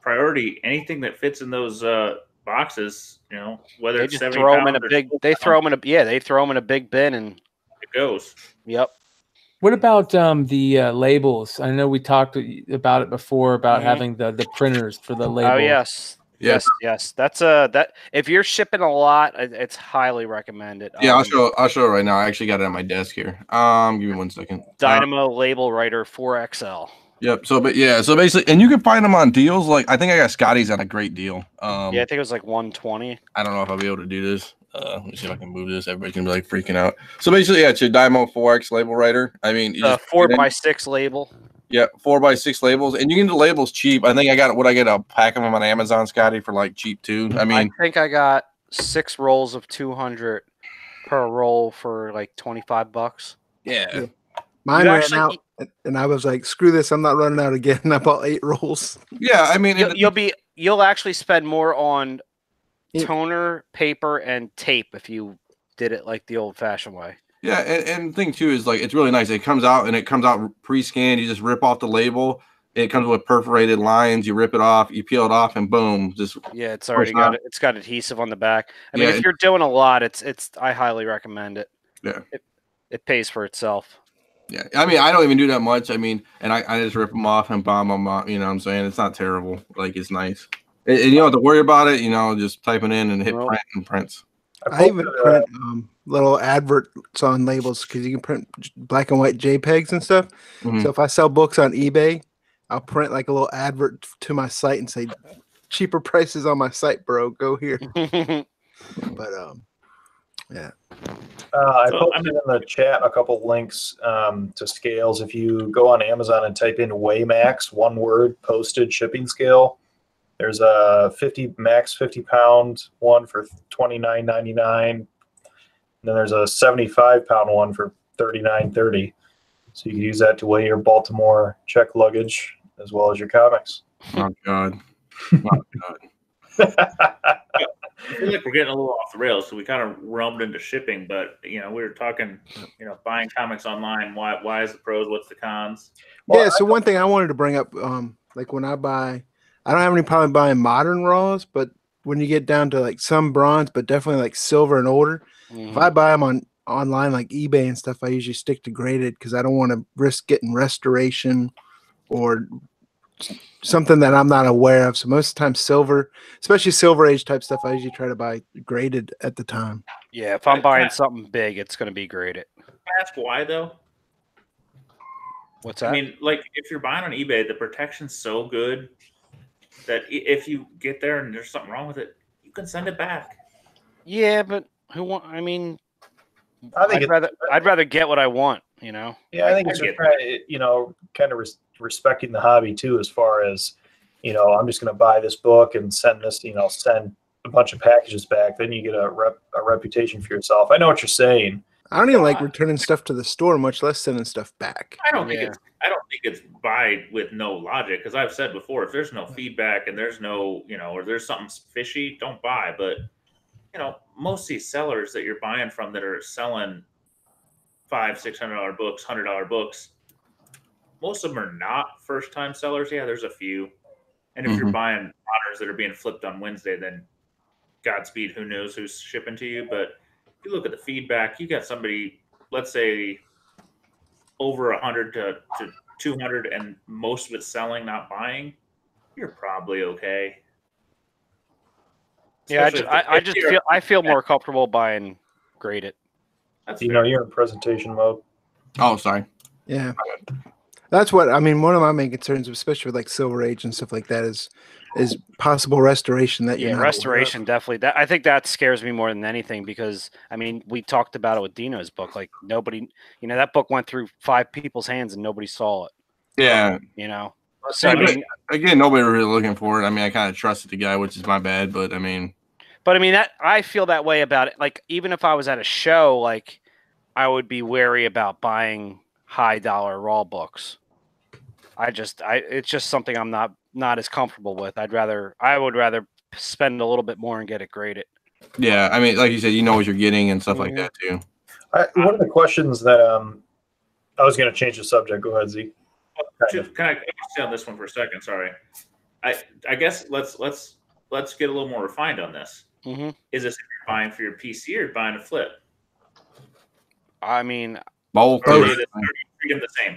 Priority, anything that fits in those boxes, whether it's 70 pounds they throw them in a big bin and it goes. Yep. What about the labels? I know we talked about it before about having the printers for the labels. Oh yes. That's that. If you're shipping a lot, it's highly recommended. Yeah, I'll show it right now. I actually got it on my desk here. Give me 1 second. Dynamo Label Writer 4XL. Yep. So basically, and you can find them on deals. Like, I think I got Scotty's at a great deal. I think it was like 120. I don't know if I'll be able to do this. Let me see if I can move this. Everybody's gonna be like freaking out. So basically, it's your Dynamo 4X label writer. I mean, 4x6 label. Yeah, 4x6 labels, and you can get the labels cheap. I think I get a pack of them on Amazon, Scotty, for like cheap too. I mean, I think I got 6 rolls of 200 per roll for like $25. Yeah. Mine ran out, and I was like, "Screw this! I'm not running out again." And I bought 8 rolls. Yeah, I mean, you'll actually spend more on toner, paper, and tape if you did it like the old-fashioned way. Yeah, and the thing too is, like, it's really nice. It comes out pre-scanned. You just rip off the label. It comes with perforated lines. You rip it off, you peel it off, and boom, just it's already got it. It's got adhesive on the back. I mean, if you're doing a lot, I highly recommend it. Yeah, it pays for itself. Yeah, I mean, I don't even do that much. I mean, and I just rip them off and bomb them off. You know what I'm saying? It's not terrible. Like, it's nice. And you don't have to worry about it. Just type it in and hit print and prints. I even print little adverts on labels, because you can print black and white JPEGs and stuff. Mm-hmm. So if I sell books on eBay, I'll print like a little advert to my site and say, "Cheaper prices on my site, bro. Go here." But yeah. I posted in the chat a couple links to scales. If you go on Amazon and type in Weighmax, one word, postage shipping scale, There's a 50-pound one for $29.99. And then there's a 75-pound one for $39.30. So you can use that to weigh your Baltimore check luggage as well as your comics. Oh God. Oh God. I feel like we're getting a little off the rails, so we kind of roamed into shipping. But we were talking, buying comics online. Why is the pros? What's the cons? Well, yeah. So one thing I wanted to bring up, like when I buy, I don't have any problem buying modern raws, but when you get down to like some bronze, but definitely like silver and older, if I buy them online like eBay and stuff, I usually stick to graded because I don't want to risk getting restoration or something that I'm not aware of. So most of the time, silver, especially silver age type stuff, I usually try to buy graded at the time. Yeah, if I'm buying something big, it's going to be graded. Can I ask why though? What's that? I mean, like if you're buying on eBay, the protection's so good that if you get there and there's something wrong with it, you can send it back. Yeah, but who want? I mean, I think I'd rather get what I want. Yeah, I think it's kind of respecting the hobby too, as far as I'm just going to buy this book and send this, send a bunch of packages back. Then you get a reputation for yourself. I know what you're saying. I don't even like returning stuff to the store, much less sending stuff back. I don't think it's buy with no logic, because I've said before, if there's no feedback and there's no, or there's something fishy, don't buy. But most of these sellers that you're buying from that are selling $500-$600 books, $100 books, most of them are not first-time sellers. Yeah, there's a few. And if you're buying moderns that are being flipped on Wednesday, then Godspeed, who knows who's shipping to you. But if you look at the feedback, you got somebody, let's say, over 100 to 200, and most of it selling, not buying, you're probably okay. Yeah, I feel more comfortable buying graded. You're in presentation mode. Oh, sorry. Yeah. That's what I mean. One of my main concerns, especially with like Silver Age and stuff like that, is possible restoration. Restoration definitely. I think that scares me more than anything, because I mean, we talked about it with Dino's book. Like nobody, that book went through 5 people's hands and nobody saw it. Yeah. So again, nobody was really looking for it. I mean, I kind of trusted the guy, which is my bad. But I mean, that I feel that way about it. Like even if I was at a show, like I would be wary about buying high dollar raw books. It's just something I'm not as comfortable with. I would rather spend a little bit more and get it graded. Yeah, I mean, like you said, you know what you're getting and stuff like that too. One of the questions that I was going to change the subject. Go ahead, Zeke. Can I stay on this one for a second? Sorry. I guess let's get a little more refined on this. Is this if you're buying for your PC or you're buying a flip? I mean, both. Treat them the same.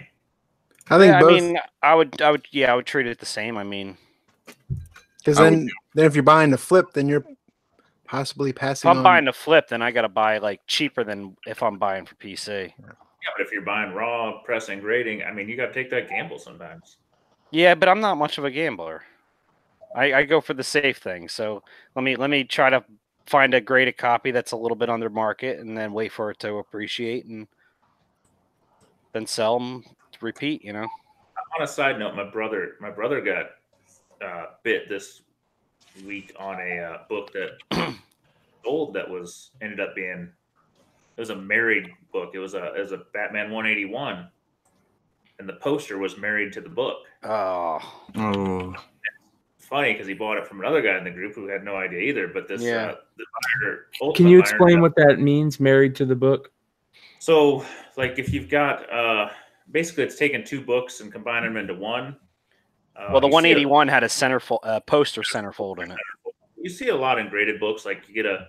I think both. I mean, I would treat it the same. I mean, because then if you're buying the flip, then you're possibly passing. If I'm buying a flip, then I got to buy like cheaper than if I'm buying for PC. Yeah, but if you're buying raw, press and grading, I mean, you got to take that gamble sometimes. Yeah, but I'm not much of a gambler. I go for the safe thing. So let me try to find a graded copy that's a little bit under market, and then wait for it to appreciate, and then sell them to repeat. On a side note, my brother got bit this week on a book that sold that ended up being. It was a married book. It was a Batman 181, and the poster was married to the book. Oh. It's funny because he bought it from another guy in the group who had no idea either. But this, the buyer, can you explain what that means? Married to the book. So, like, if you've got basically, it's taking 2 books and combining them into one. Well, the 181 had a poster centerfold in it. You see a lot in graded books, like you get a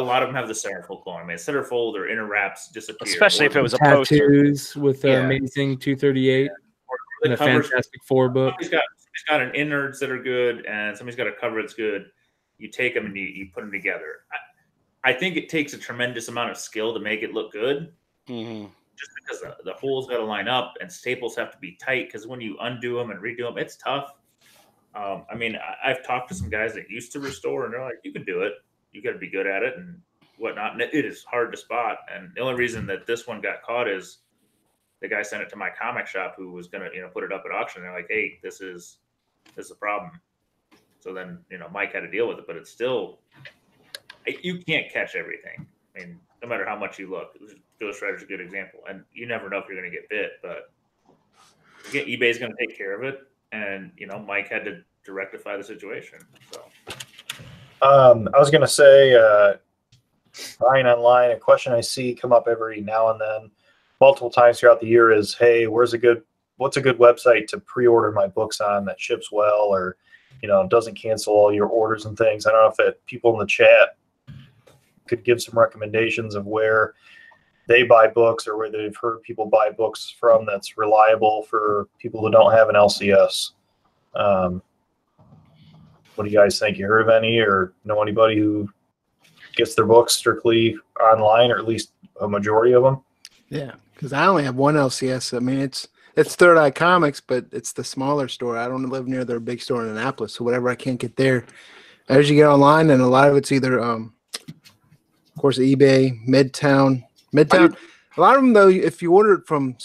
lot of them have the centerfold going. I mean, centerfold or inner wraps disappear. Especially if it was a tattoos poster. With Amazing 238 and a Fantastic Four book. Somebody's got an innards that are good, and somebody's got a cover that's good. You take them and you put them together. I think it takes a tremendous amount of skill to make it look good. Just because the holes got to line up and staples have to be tight, because when you undo them and redo them, it's tough. I mean, I've talked to some guys that used to restore, and they're like, you can do it. You got to be good at it and whatnot. And it is hard to spot. And the only reason that this one got caught is the guy sent it to my comic shop who was going to, put it up at auction. They're like, hey, this is a problem. So then, Mike had to deal with it, but it's still, you can't catch everything. I mean, no matter how much you look, Ghost Rider's a good example. And you never know if you're going to get bit, but again, eBay's going to take care of it. And, Mike had to rectify the situation. So, I was going to say, buying online, a question I see come up every now and then, multiple times throughout the year is, hey, what's a good website to pre-order my books on that ships well, or, doesn't cancel all your orders and things. I don't know if people in the chat could give some recommendations of where they buy books or where they've heard people buy books from that's reliable for people who don't have an LCS. What do you guys think? You heard of any or know anybody who gets their books strictly online, or at least a majority of them? Yeah, because I only have one LCS. I mean, it's Third Eye Comics, but it's the smaller store. I don't live near their big store in Annapolis, so whatever I can't get there, I usually get online, and a lot of it's either, of course, eBay, Midtown. A lot of them, though, if you order it from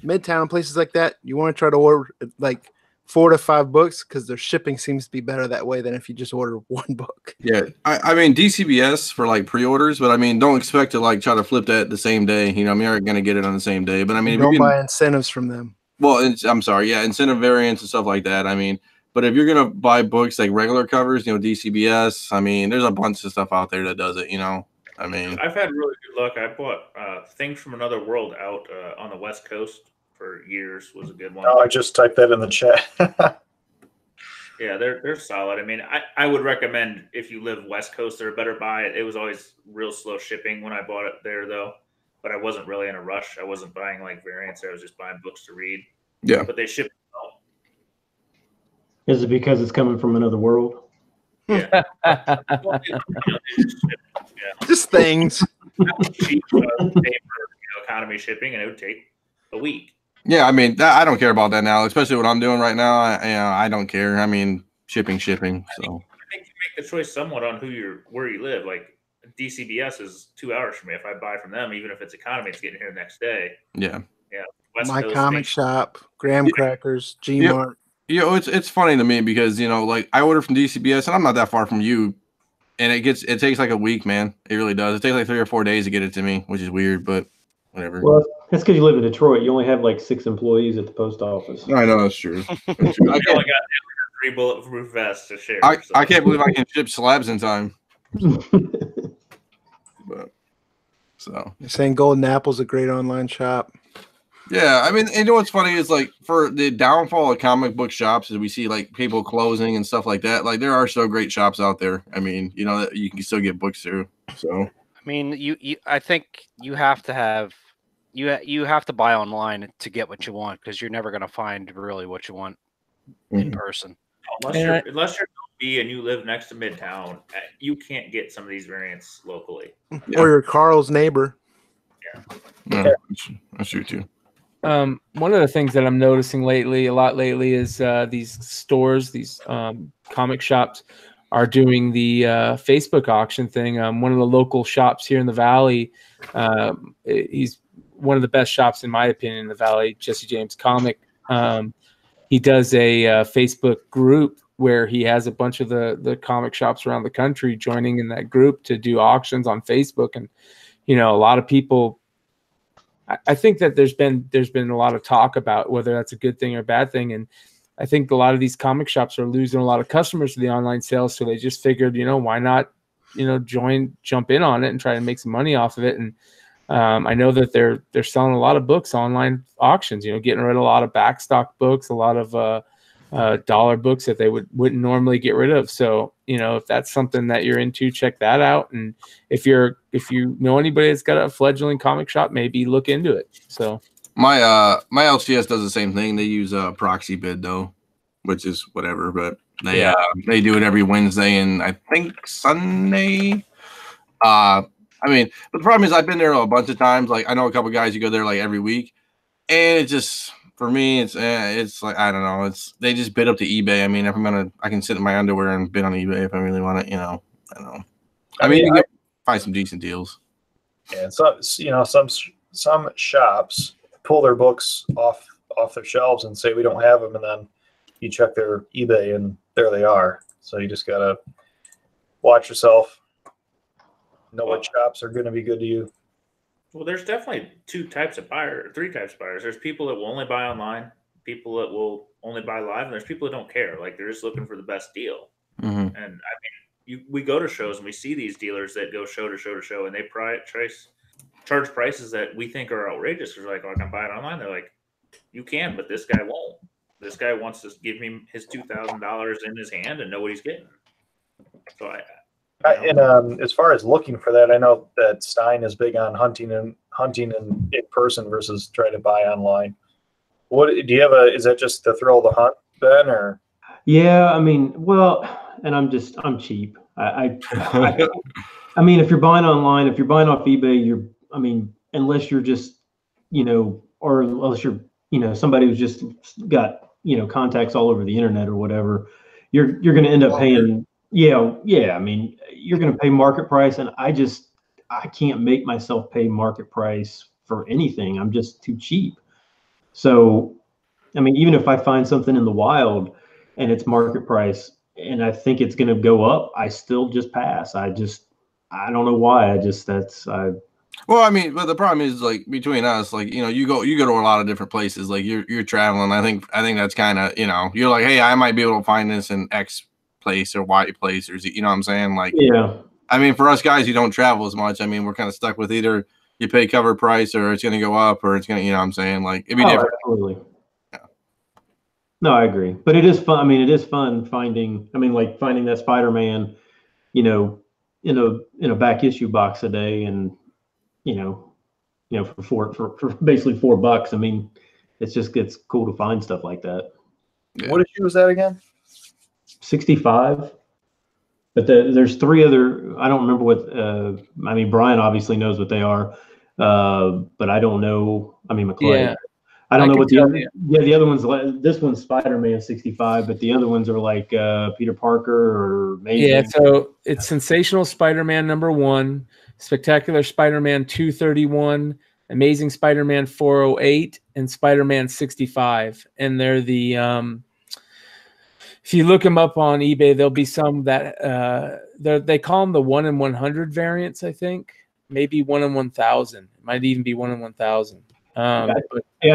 Midtown and places like that, you want to try to order like 4 to 5 books because their shipping seems to be better that way than if you just order one book. Yeah, I mean DCBS for like pre-orders, but I mean don't expect to like try to flip that the same day. I mean you're gonna get it on the same day, but I mean don't buy incentives from them. Well, I'm sorry, yeah, incentive variants and stuff like that. I mean, but if you're gonna buy books like regular covers, DCBS, I mean there's a bunch of stuff out there that does it. I mean, I've had really good luck. I bought Things from Another World out on the West Coast for years. Was a good one. Oh, I just typed that in the chat. Yeah, they're solid. I mean, I would recommend if you live West Coast, they're a better buy. It was always real slow shipping when I bought it there, though. But I wasn't really in a rush. I wasn't buying like variants. I was just buying books to read. Yeah. But they ship well. Is it because it's coming from another world? Yeah. Just things. Cheap pay for economy shipping, and it would take a week. Yeah, I mean, I don't care about that now, especially what I'm doing right now. I don't care. I mean, shipping. So I think you make the choice somewhat on where you live. Like DCBS is 2 hours from me. If I buy from them, even if it's economy, it's getting here the next day. Yeah. Yeah. My Comic Shop, Graham Crackers, G-Mart. It's funny to me because like I order from DCBS and I'm not that far from you, and it takes like a week, man. It really does. It takes like 3 or 4 days to get it to me, which is weird, but whatever. Well, that's because you live in Detroit. You only have like 6 employees at the post office. I know that's true. I only got 3 bulletproof vests to share. I can't believe I can ship slabs in time. But so you're saying Golden Apple's a great online shop. Yeah, I mean, and what's funny is like for the downfall of comic book shops, is we see like people closing and stuff like that. Like there are still great shops out there. I mean, that you can still get books through. So I mean, I think you have to have you have to buy online to get what you want, because you're never going to find really what you want in person. Unless you're B and you live next to Midtown, you can't get some of these variants locally. Yeah. Or you're Carl's neighbor. Yeah, that's true too. One of the things that I'm noticing a lot lately is these stores, these comic shops are doing the Facebook auction thing. One of the local shops here in the Valley, he's one of the best shops in my opinion in the Valley, Jesse James Comic. He does a Facebook group where he has a bunch of the comic shops around the country joining in that group to do auctions on Facebook. And a lot of people, I think that there's been a lot of talk about whether that's a good thing or a bad thing. And I think a lot of these comic shops are losing a lot of customers to the online sales. So they just figured, why not, jump in on it and try to make some money off of it. And I know that they're selling a lot of books online auctions, getting rid of a lot of backstock books, a lot of dollar books that they wouldn't normally get rid of. So, if that's something that you're into, check that out. And if you know anybody that's got a fledgling comic shop, maybe look into it. So my LCS does the same thing. They use a proxy bid though, which is whatever, but they do it every Wednesday and I think Sunday. I mean, but the problem is I've been there a bunch of times. Like I know a couple of guys who go there like every week, and it just, for me, it's like, I don't know. They just bid up to eBay. I mean, if I can sit in my underwear and bid on eBay if I really want it. I don't know. I mean, you can find some decent deals. Yeah, some shops pull their books off their shelves and say we don't have them, and then you check their eBay and there they are. So you just gotta watch yourself. Know what shops are going to be good to you. Well, there's definitely three types of buyers. There's people that will only buy online, people that will only buy live, and there's people that don't care. Like they're just looking for the best deal. Mm-hmm. And we go to shows and we see these dealers that go show to show to show, and they charge prices that we think are outrageous. They're like, oh, I can buy it online. They're like, you can, but this guy won't. This guy wants to give me his $2,000 in his hand and know what he's getting. So as far as looking for that, I know that Stein is big on hunting in person versus trying to buy online. What do you have? Is that just the thrill of the hunt, Ben, or? Yeah, I mean, well, and I'm cheap. I mean, if you're buying online, if you're buying off eBay, unless you're just, or unless you're, somebody who's just got, contacts all over the internet or whatever, you're going to end up paying. Yeah. I mean, you're going to pay market price, and I can't make myself pay market price for anything. I'm just too cheap. So, I mean, even if I find something in the wild and it's market price and I think it's going to go up, I still just pass. I don't know why. Well, I mean, but the problem is, like, between us, like, you go to a lot of different places. Like you're traveling. I think that's kind of, you're like, hey, I might be able to find this in X place or Y place, or you know what I'm saying? Like, yeah. I mean, for us guys who don't travel as much, I mean, we're kind of stuck with either you pay cover price or it's going to go up or it's going to, you know what I'm saying? Like, it'd be different. Absolutely. Yeah. No, I agree. But it is fun. I mean, it is fun finding that SpiderMan, in a back issue box a day, and for basically $4. I mean, it's cool to find stuff like that. Yeah. What issue was that again? 65. But there's three other. I don't remember what. I mean, Brian obviously knows what they are, but I don't know. I mean, McClay. Yeah. I don't know what the other. Yeah, the other one's this one's SpiderMan 65, but the other ones are like Peter Parker or Amazing. Yeah, so it's Sensational Spider-Man #1, Spectacular Spider-Man 231, Amazing Spider-Man 408, and Spider-Man 65, and they're the. If you look them up on eBay, there'll be some that they call them the 1 in 100 variants. I think maybe 1 in 1,000. It might even be 1 in 1,000. I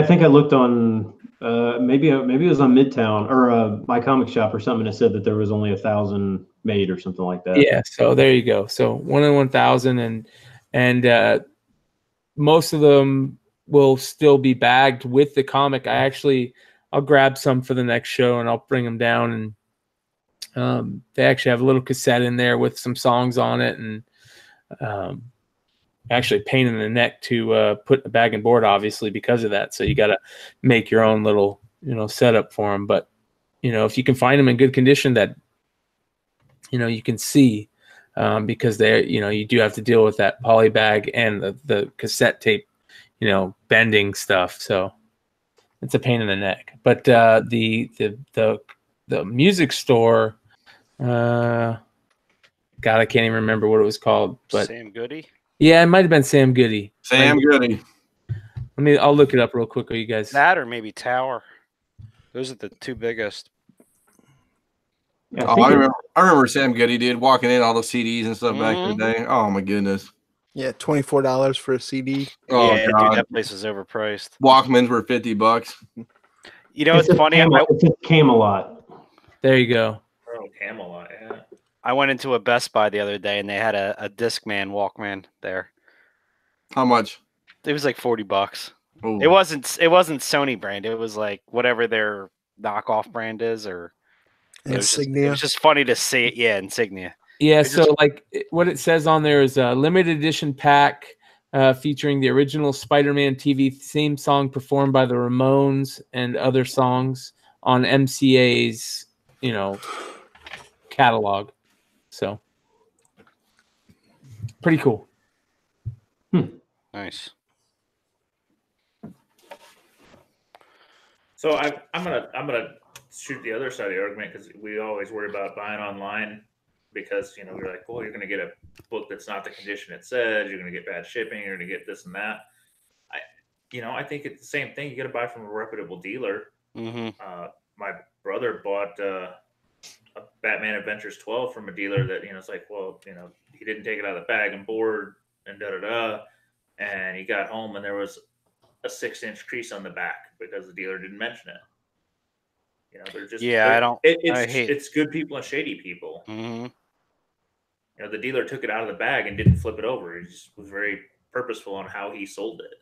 think I looked on maybe it was on Midtown or My Comic Shop or something that said that there was only 1,000 made or something like that. Yeah, so there you go. So 1 in 1,000, and most of them will still be bagged with the comic. I'll grab some for the next show and I'll bring them down, and they actually have a little cassette in there with some songs on it, and actually pain in the neck to put a bag and board, obviously, because of that. So you got to make your own little, setup for them. But, if you can find them in good condition that, you can see, because they're, you do have to deal with that poly bag and the cassette tape, bending stuff. So it's a pain in the neck. But the music store, God, I can't even remember what it was called. But Sam Goody? Yeah, it might have been Sam Goody. Sam Goody. I'll look it up real quick. You guys. That or maybe Tower. Those are the two biggest. Yeah, I remember Sam Goody, dude, walking in all the CDs and stuff back in the day. Oh my goodness. Yeah, $24 for a CD. Oh yeah, God. Dude, that place is overpriced. Walkmans were $50. It's funny. It's a Camelot. There you go. Oh, Camelot, yeah. I went into a Best Buy the other day and they had a Discman Walkman there. How much? It was like $40. Ooh. It wasn't Sony brand. It was like whatever their knockoff brand is, or Insignia. It was just funny to see it. Yeah, Insignia. Yeah, what it says on there is a limited edition pack featuring the original Spider-Man TV theme song performed by the Ramones and other songs on MCA's, catalog. So pretty cool. Nice. So I'm gonna shoot the other side of the argument, because we always worry about buying online because we're like, well, you're gonna get a book that's not the condition it says, you're gonna get bad shipping, you're gonna get this and that. I think it's the same thing. You got to buy from a reputable dealer. Mm-hmm. My brother bought a Batman Adventures 12 from a dealer that, it's like, well, he didn't take it out of the bag and board and da-da-da. And he got home and there was a 6-inch crease on the back because the dealer didn't mention it. They're just, I don't. It's good people and shady people. Mm-hmm. The dealer took it out of the bag and didn't flip it over. He just was very purposeful on how he sold it.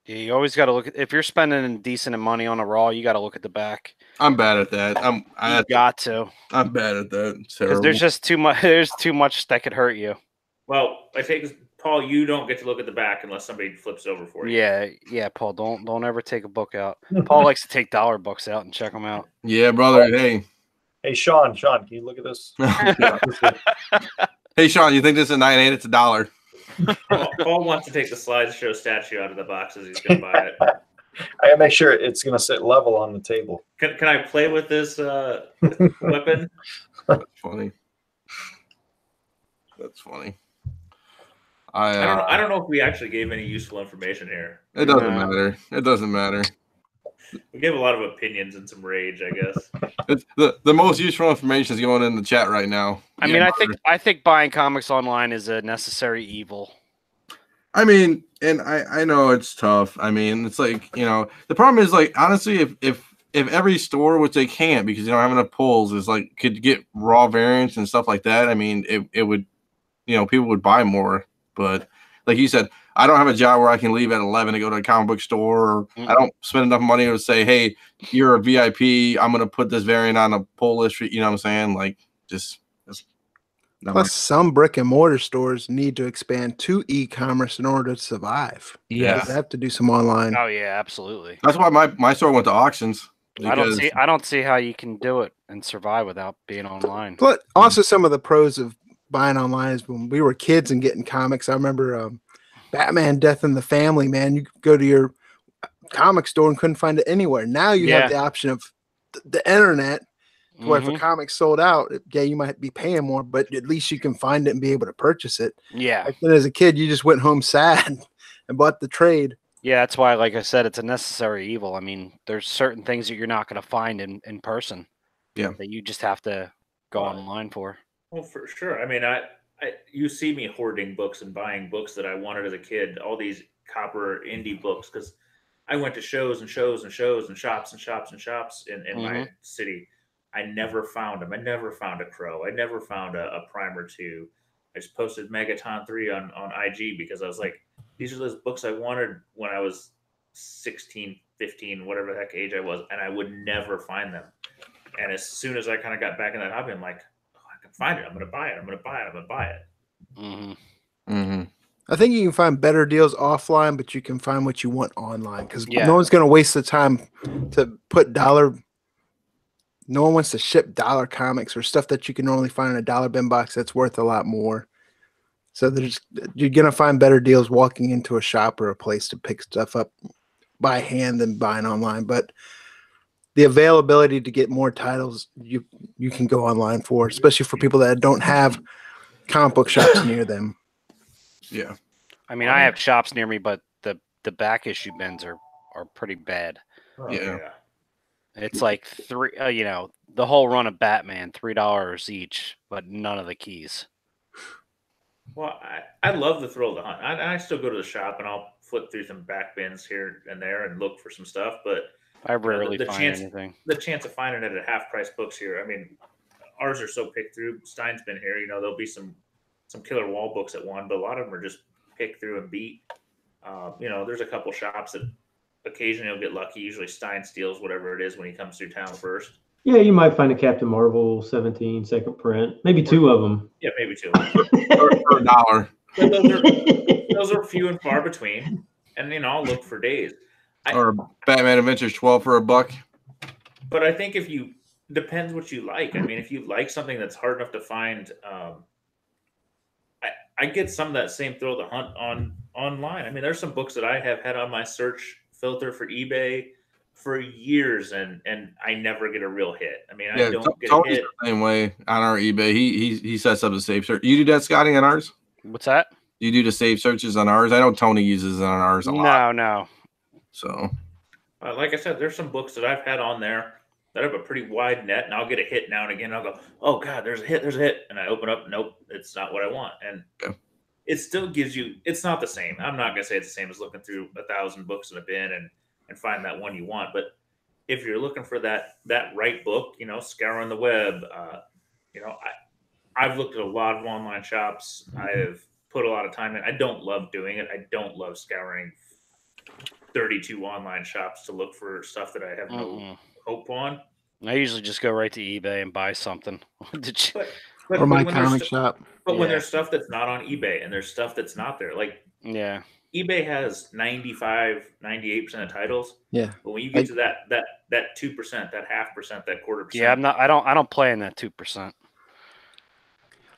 Yeah, you always got to look at, if you're spending decent money on a raw, you got to look at the back. I'm bad at that. I'm bad at that. Because there's just too much. There's too much that could hurt you. Well, I think, Paul, you don't get to look at the back unless somebody flips over for you. Yeah, Paul. Don't ever take a book out. Paul likes to take dollar books out and check them out. Yeah, brother. Hey, Sean, can you look at this? Hey, Sean, you think this is a 9.8? It's $1. Paul wants to take the slideshow statue out of the box as he's going to buy it. I gotta make sure it's gonna sit level on the table. Can I play with this weapon? That's funny. That's funny. I don't know if we actually gave any useful information here. It doesn't matter. It doesn't matter. We gave a lot of opinions and some rage, I guess. It's the most useful information is going in the chat right now. I mean, I think buying comics online is a necessary evil. I mean, and I know it's tough. I mean, it's like, the problem is, like, honestly, if every store, which they can't because they don't have enough pulls, is like could get raw variants and stuff like that, I mean, it would, people would buy more. But like you said, I don't have a job where I can leave at 11 to go to a comic book store. Or I don't spend enough money to say, hey, you're a VIP. I'm going to put this variant on a pull list. You know what I'm saying? Like, just. Plus, some brick and mortar stores need to expand to e-commerce in order to survive. Yeah, they have to do some online. Oh yeah, absolutely. That's why my store went to auctions. I don't see how you can do it and survive without being online. But also, some of the pros of buying online is when we were kids and getting comics. I remember Batman: Death in the Family. Man, you could go to your comic store and couldn't find it anywhere. Now you have the option of the internet. Where if a comic sold out, you might be paying more, but at least you can find it and be able to purchase it. Yeah. Like then as a kid, you just went home sad and bought the trade. Yeah, that's why, like I said, it's a necessary evil. I mean, there's certain things that you're not going to find in person. Yeah. That you just have to go online for. Well, for sure. I mean, you see me hoarding books and buying books that I wanted as a kid, all these copper indie books, because I went to shows and shows and shows and shops and shops and shops in my city. I never found them. I never found a Crow. I never found a Primer 2. I just posted Megaton 3 on IG because I was like, these are those books I wanted when I was 16, 15, whatever the heck age I was, and I would never find them. And as soon as I kind of got back in that hobby, I'm like, I can find it. I'm going to buy it. I'm going to buy it. I'm going to buy it. Mm-hmm. Mm-hmm. I think you can find better deals offline, but you can find what you want online because no one's going to waste the time to put no one wants to ship dollar comics or stuff that you can only find in a dollar bin box that's worth a lot more. So you're going to find better deals walking into a shop or a place to pick stuff up by hand than buying online. But the availability to get more titles you can go online for, especially for people that don't have comic book shops near them. Yeah. I mean, I have shops near me, but the back issue bins are pretty bad. Oh, yeah. It's like the whole run of Batman, $3 each, but none of the keys. Well, I love the thrill of the hunt. I still go to the shop and I'll flip through some back bins here and there and look for some stuff, but I rarely find anything. The chance of finding it at half price books here, I mean, ours are so picked through. Stein's been here, there'll be some killer wall books at one, but a lot of them are just picked through and beat. There's a couple shops that occasionally will get lucky. Usually Stein steals whatever it is when he comes through town first. Yeah, you might find a Captain Marvel 17 second print, maybe two of them. Yeah, maybe two. for $1. Those are few and far between, and I'll look for days. Or Batman Adventures 12 for $1. But I think depends what you like. I mean, if you like something that's hard enough to find, I get some of that same thrill to hunt online. I mean, there's some books that I have had on my search filter for eBay for years, and I never get a real hit. I mean, I don't get a hit. The same way on our eBay. He sets up the safe search. You do that, Scotty, on ours? What's that? You do the safe searches on ours? I know Tony uses it on ours a lot. No. So, like I said, there's some books that I've had on there that have a pretty wide net, and I'll get a hit now and again. I'll go, oh God, there's a hit, and I open up, nope, it's not what I want, and it still gives you. It's not the same. I'm not gonna say it's the same as looking through 1,000 books in a bin and find that one you want, but if you're looking for that right book, scouring the web, I've looked at a lot of online shops. I've put a lot of time in. I don't love doing it. I don't love scouring 32 online shops to look for stuff that I have no hope on. I usually just go right to eBay and buy something. Or my comic shop. But when there's stuff that's not on eBay and there's stuff that's not there, like eBay has 95, 98% of titles. Yeah. But when you get to that 2%, that 0.5%, that 1/4%. Yeah, I don't play in that 2%.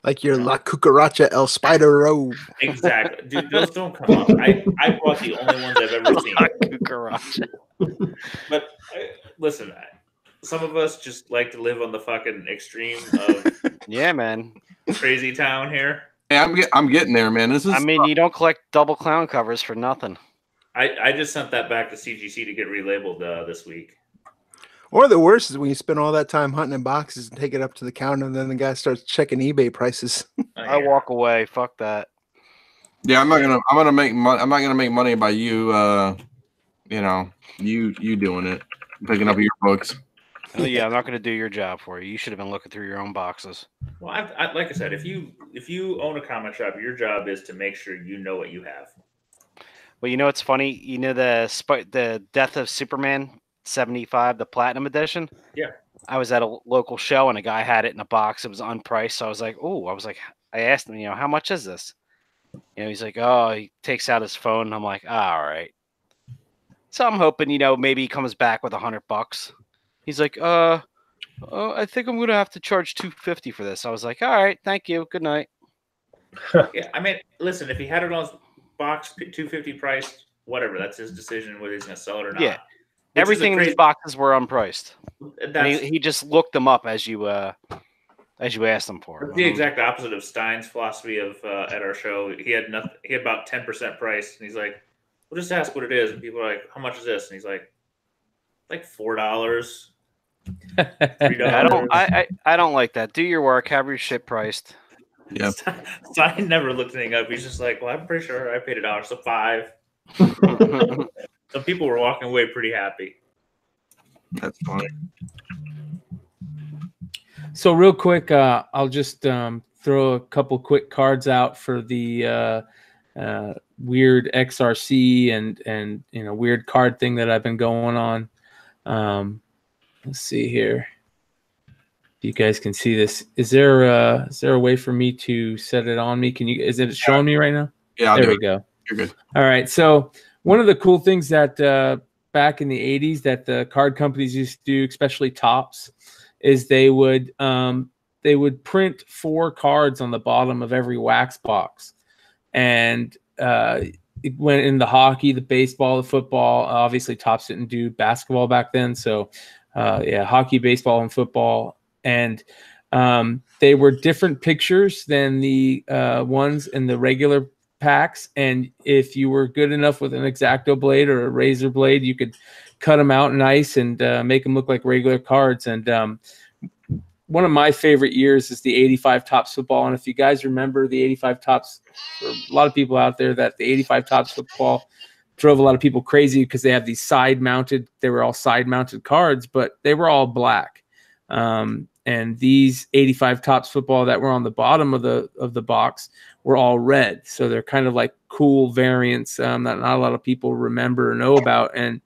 Like your La Cucaracha El Spidero. Exactly. Dude, those don't come up. I bought the only ones I've ever seen. La Cucaracha. But listen, some of us just like to live on the fucking extreme of man, crazy town here. Hey, I'm getting there, man. I mean, you don't collect double clown covers for nothing. I just sent that back to CGC to get relabeled this week. Or the worst is when you spend all that time hunting in boxes and take it up to the counter, and then the guy starts checking eBay prices. I walk away. Fuck that. Yeah, I'm not gonna make money. I'm not gonna make money by you. You doing it, picking up your books. Oh, yeah, I'm not gonna do your job for you. You should have been looking through your own boxes. Well, like I said, if you own a comic shop, your job is to make sure you know what you have. Well, it's funny. The Death of Superman 75, the Platinum Edition. Yeah. I was at a local show and a guy had it in a box. It was unpriced. So I was like, I asked him, how much is this? He's like, oh, he takes out his phone. And I'm like, all right. So I'm hoping, maybe he comes back with $100. He's like, I think I'm going to have to charge $250 for this. I was like, all right, thank you. Good night. Yeah. I mean, listen, if he had it on his box, $250 price, whatever, that's his decision whether he's going to sell it or not. Yeah. Everything in these boxes were unpriced. He just looked them up as you asked them for. It's the exact opposite of Stein's philosophy of at our show. He had about 10% price, and he's like, "Well, just ask what it is." And people are like, "How much is this?" And he's like $4, $3. I don't like that. Do your work. Have your shit priced. Yeah. Stein never looked anything up. He's just like, "Well, I'm pretty sure I paid $1, so $5." Some people were walking away pretty happy. That's funny. So real quick, I'll just throw a couple quick cards out for the weird XRC and weird card thing that I've been going on. Let's see here. If you guys can see this, is there a way for me to set it on me? Is it showing me right now? Yeah, there we go. You're good. All right. So one of the cool things that back in the 80s that the card companies used to do, especially Topps, is they would print 4 cards on the bottom of every wax box. And it went in the hockey, the baseball, the football. Obviously, Topps didn't do basketball back then. So, hockey, baseball, and football. And they were different pictures than the ones in the regular packs, and if you were good enough with an X-Acto blade or a razor blade, you could cut them out nice and make them look like regular cards. And one of my favorite years is the 85 Topps football. And if you guys remember the 85 Topps, for a lot of people out there, that the 85 Topps football drove a lot of people crazy because they have these they were all side-mounted cards, but they were all black. And these 85 Topps football that were on the bottom of the box were all red. So they're kind of like cool variants that not a lot of people remember or know about. And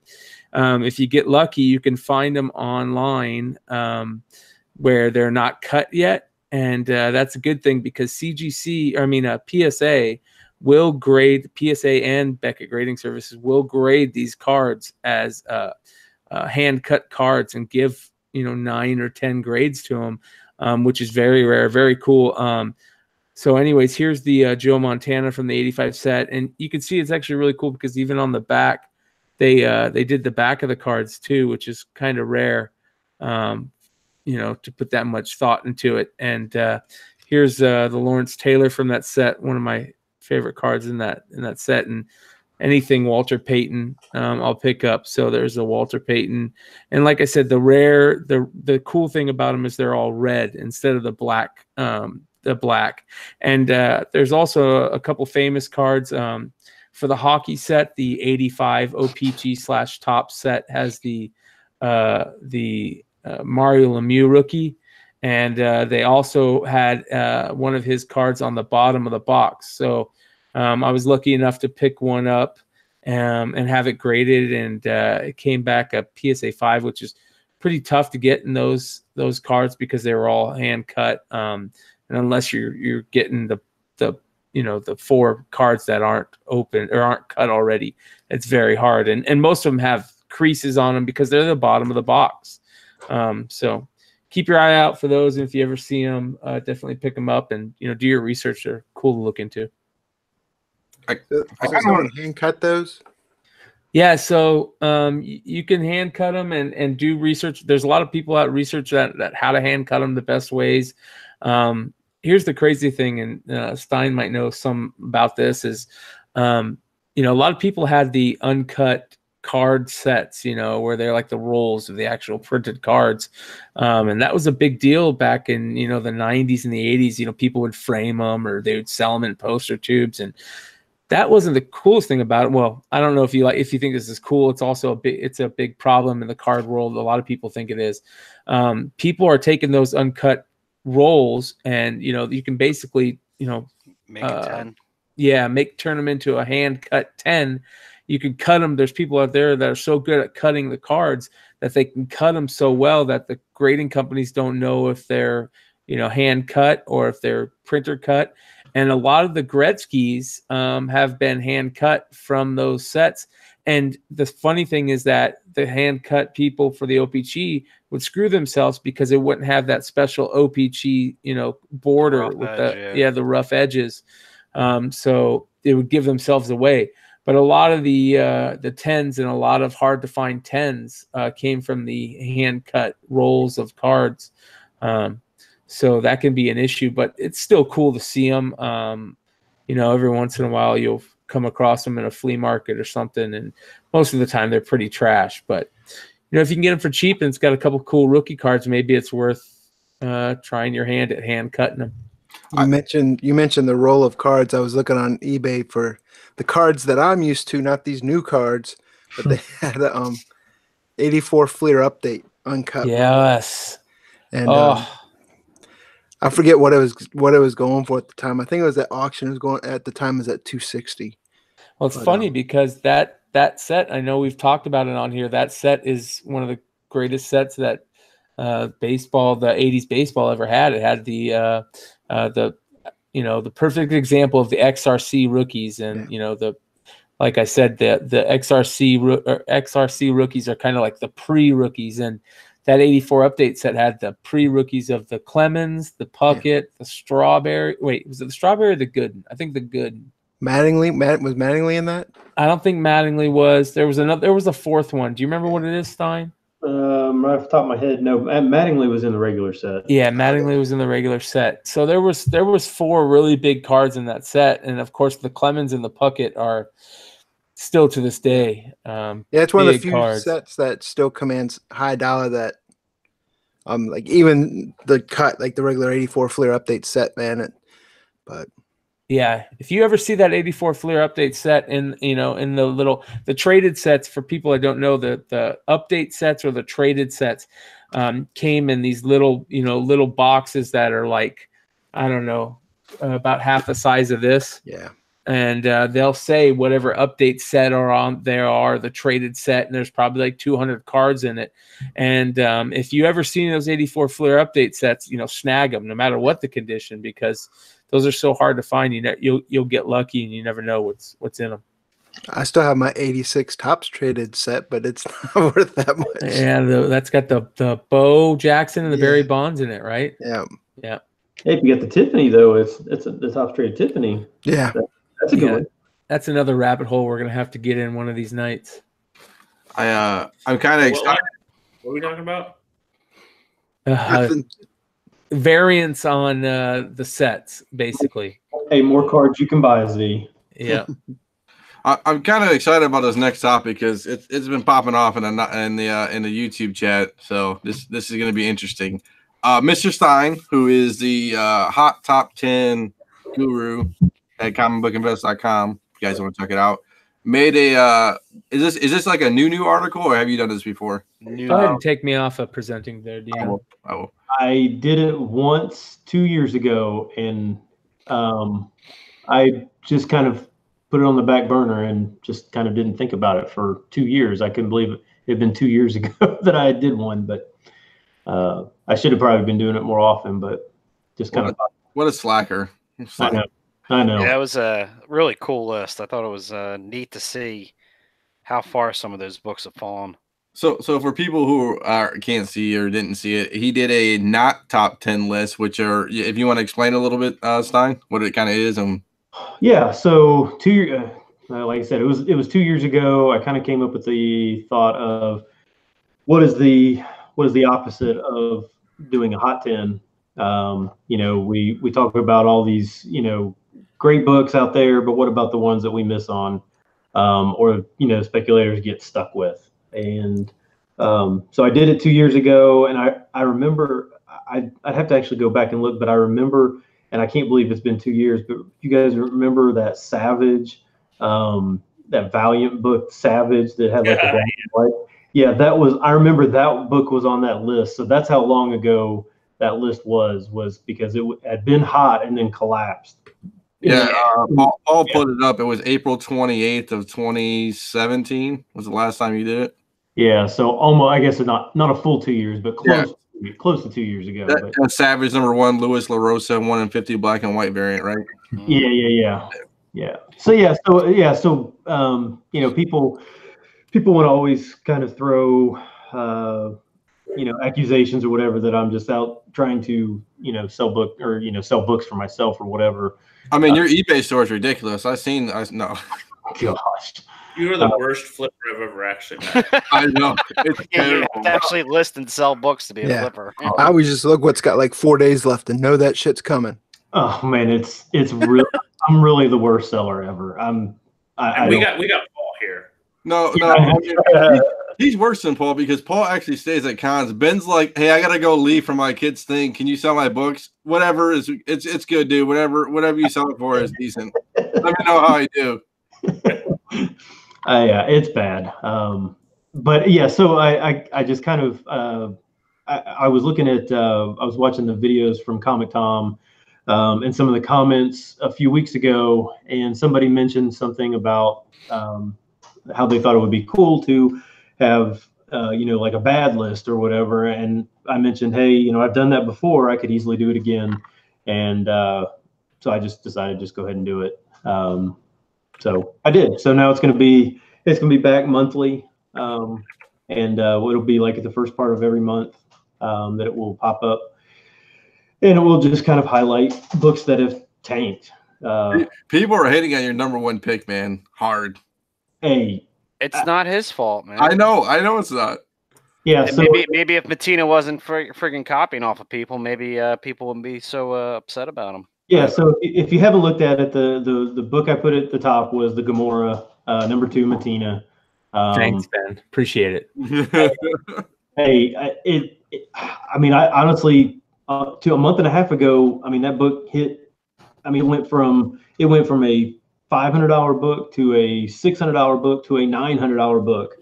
if you get lucky, you can find them online where they're not cut yet. And that's a good thing because PSA will grade, PSA and Beckett Grading Services will grade these cards as hand-cut cards and give 9 or 10 grades to them, which is very rare, very cool. So anyways, here's the Joe Montana from the 85 set. And you can see it's actually really cool because even on the back, they did the back of the cards too, which is kind of rare, to put that much thought into it. And here's the Lawrence Taylor from that set, one of my favorite cards in that set. And anything Walter Payton, I'll pick up. So there's a Walter Payton, and like I said, the cool thing about them is they're all red instead of the black. And there's also a couple famous cards for the hockey set. The 85 OPG / top set has the Mario Lemieux rookie. And they also had one of his cards on the bottom of the box. So I was lucky enough to pick one up and have it graded. And it came back a PSA 5, which is pretty tough to get in those cards because they were all hand cut. And unless you're getting the 4 cards that aren't open or aren't cut already, it's very hard. And most of them have creases on them because they're the bottom of the box. So keep your eye out for those. And if you ever see them, definitely pick them up and, do your research. They're cool to look into. I kind of want to hand cut those. Yeah. So you can hand cut them and do research. There's a lot of people out research that how to hand cut them the best ways. Here's the crazy thing. And Stein might know some about this is, a lot of people had the uncut card sets, where they're like the rolls of the actual printed cards. And that was a big deal back in, the 90s and the 80s. People would frame them or they would sell them in poster tubes. And that wasn't the coolest thing about it. Well, I don't know if you think this is cool. It's also a big problem in the card world. A lot of people think it is. People are taking those uncut rolls and, you can basically, make a 10. Yeah. Turn them into a hand cut 10. You can cut them. There's people out there that are so good at cutting the cards that they can cut them so well that the grading companies don't know if they're, hand cut or if they're printer cut. And a lot of the Gretzkys have been hand cut from those sets. And the funny thing is that the hand cut people for the OPG would screw themselves because it wouldn't have that special OPG, border with the rough edges. So it would give themselves away. But a lot of the 10s and a lot of hard to find 10s came from the hand cut rolls of cards. So that can be an issue, but it's still cool to see them. Every once in a while you'll come across them in a flea market or something. And most of the time they're pretty trash, but if you can get them for cheap and it's got a couple cool rookie cards, maybe it's worth trying your hand at hand cutting them. You mentioned the roll of cards. I was looking on eBay for the cards that I'm used to, not these new cards, but they had a 84 Fleer update uncut. Yes. And I forget what it was going for at the time. I think it was at auction. It was going at the time was at 260. Well, it's funny because that set, I know we've talked about it on here. That set is one of the greatest sets that the 80s baseball ever had. It had the perfect example of the XRC rookies, and like I said, the XRC rookies are kind of like the pre-rookies, and that 84 update set had the pre-rookies of the Clemens, the Puckett, the Strawberry. Wait, was it the Strawberry or the Gooden? I think the Gooden. Was Mattingly in that? I don't think Mattingly was. There was a fourth one. Do you remember what it is, Stein? Right off the top of my head, no. Mattingly was in the regular set. Yeah, Mattingly was in the regular set. So there was 4 really big cards in that set, and of course the Clemens and the Puckett are still to this day. It's one of the few sets that still commands high dollar. That like even the cut, like the regular 84 Fleer update set, man. But yeah, if you ever see that 84 Fleer update set in the traded sets, for people that don't know, the update sets or the traded sets came in these little boxes that are like, I don't know, about half the size of this. Yeah. And they'll say whatever update set are the traded set, and there's probably like 200 cards in it. And if you ever seen those 84 Fleer update sets, snag them no matter what the condition, because those are so hard to find. You'll get lucky, and you never know what's in them. I still have my 86 Topps traded set, but it's not worth that much. Yeah, that's got the Bo Jackson and the Barry Bonds in it, right? Yeah. Yeah. Hey, if you get the Tiffany though, it's the Topps traded Tiffany. Yeah. That's a good one. That's another rabbit hole we're gonna have to get in one of these nights. I'm kind of excited. What are we talking about? Variants on the sets, basically. Hey, more cards you can buy, Z. Yeah. I'm kind of excited about this next topic because it's been popping off in the YouTube chat. So this is going to be interesting. Mr. Stein, who is the hot top 10 guru at comicbookinvest.com, if you guys want to check it out, made a is this like a new article, or have you done this before? Go ahead and take me off of presenting there, Dino. I did it once 2 years ago, and I just kind of put it on the back burner and just kind of didn't think about it for 2 years. I couldn't believe it had been 2 years ago that I did one, but I should have probably been doing it more often, but just kind of. What a slacker. I know. Yeah, that was a really cool list. I thought it was neat to see how far some of those books have fallen. So for people who can't see or didn't see it, he did a not top 10 list, which are, if you want to explain a little bit, Stein, what it kind of is. Yeah, so like I said, it was 2 years ago. I kind of came up with the thought of what is the opposite of doing a hot 10. We talk about all these, great books out there, but what about the ones that we miss on, or speculators get stuck with? And so I did it 2 years ago, and I remember I'd have to actually go back and look, but I remember, and I can't believe it's been 2 years, but you guys remember that Savage, that Valiant book, Savage, that had like the black and white? Yeah, I remember that book was on that list. So that's how long ago that list was because it had been hot and then collapsed. Yeah, Paul put it up. It was April 28th of 2017 was the last time you did it. Yeah, so almost, I guess not a full 2 years, but close to 2 years ago. Savage #1, Louis LaRosa, 1 in 50 black and white variant, right? Yeah. So people would always kind of throw accusations or whatever that I'm just out trying to sell books for myself or whatever. I mean, your eBay store is ridiculous. No. Gosh. You are the worst flipper I've ever actually met. I know. It's you have to actually list and sell books to be a flipper. I always just look what's got like 4 days left and know that shit's coming. Oh man, it's real. I'm really the worst seller ever. We got Paul here. No. He's worse than Paul because Paul actually stays at cons. Ben's like, hey, I gotta go leave for my kid's thing. Can you sell my books? Whatever it's good, dude. Whatever you sell it for is decent. Let me know how I do. Yeah, it's bad. But yeah, so I just kind of I was looking at I was watching the videos from Comic Tom and some of the comments a few weeks ago, and somebody mentioned something about how they thought it would be cool to have like a bad list or whatever. And I mentioned, hey, I've done that before. I could easily do it again. And so I just decided to just go ahead and do it. So I did. So now it's going to be back monthly. And it'll be like at the first part of every month that it will pop up. And it will just kind of highlight books that have tanked. People are hating on your #1 pick, man. Hard. Hey. It's not his fault, man. I know it's not. Yeah, so maybe if Matina wasn't friggin' copying off of people, maybe people wouldn't be so upset about him. Yeah, so if you haven't looked at it, the book I put at the top was the Gamora, #2 Matina. Thanks, Ben. Appreciate it. Hey, I honestly, to a month and a half ago, that book hit. It went from a $500 book to a $600 book to a $900 book,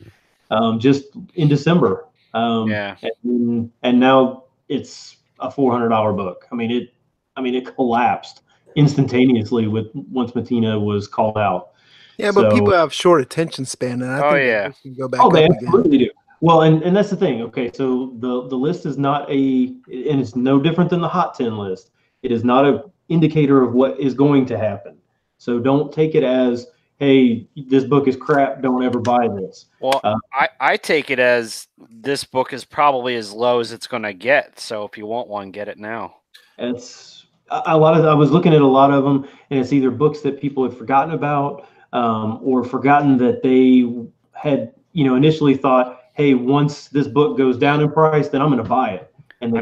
just in December. And now it's a $400 book. It collapsed instantaneously once Matina was called out. Yeah, but people have short attention span, and I think they can go back up they again. absolutely do. Well, and that's the thing. Okay, so the list is not and it's no different than the hot 10 list. It is not an indicator of what is going to happen. So don't take it as, hey, this book is crap, don't ever buy this. Well, I take it as this book is probably as low as it's going to get. So if you want one, get it now. It's I was looking at a lot of them, and it's either books that people had forgotten about, or forgotten that they had, initially thought, hey, once this book goes down in price, then I'm going to buy it. And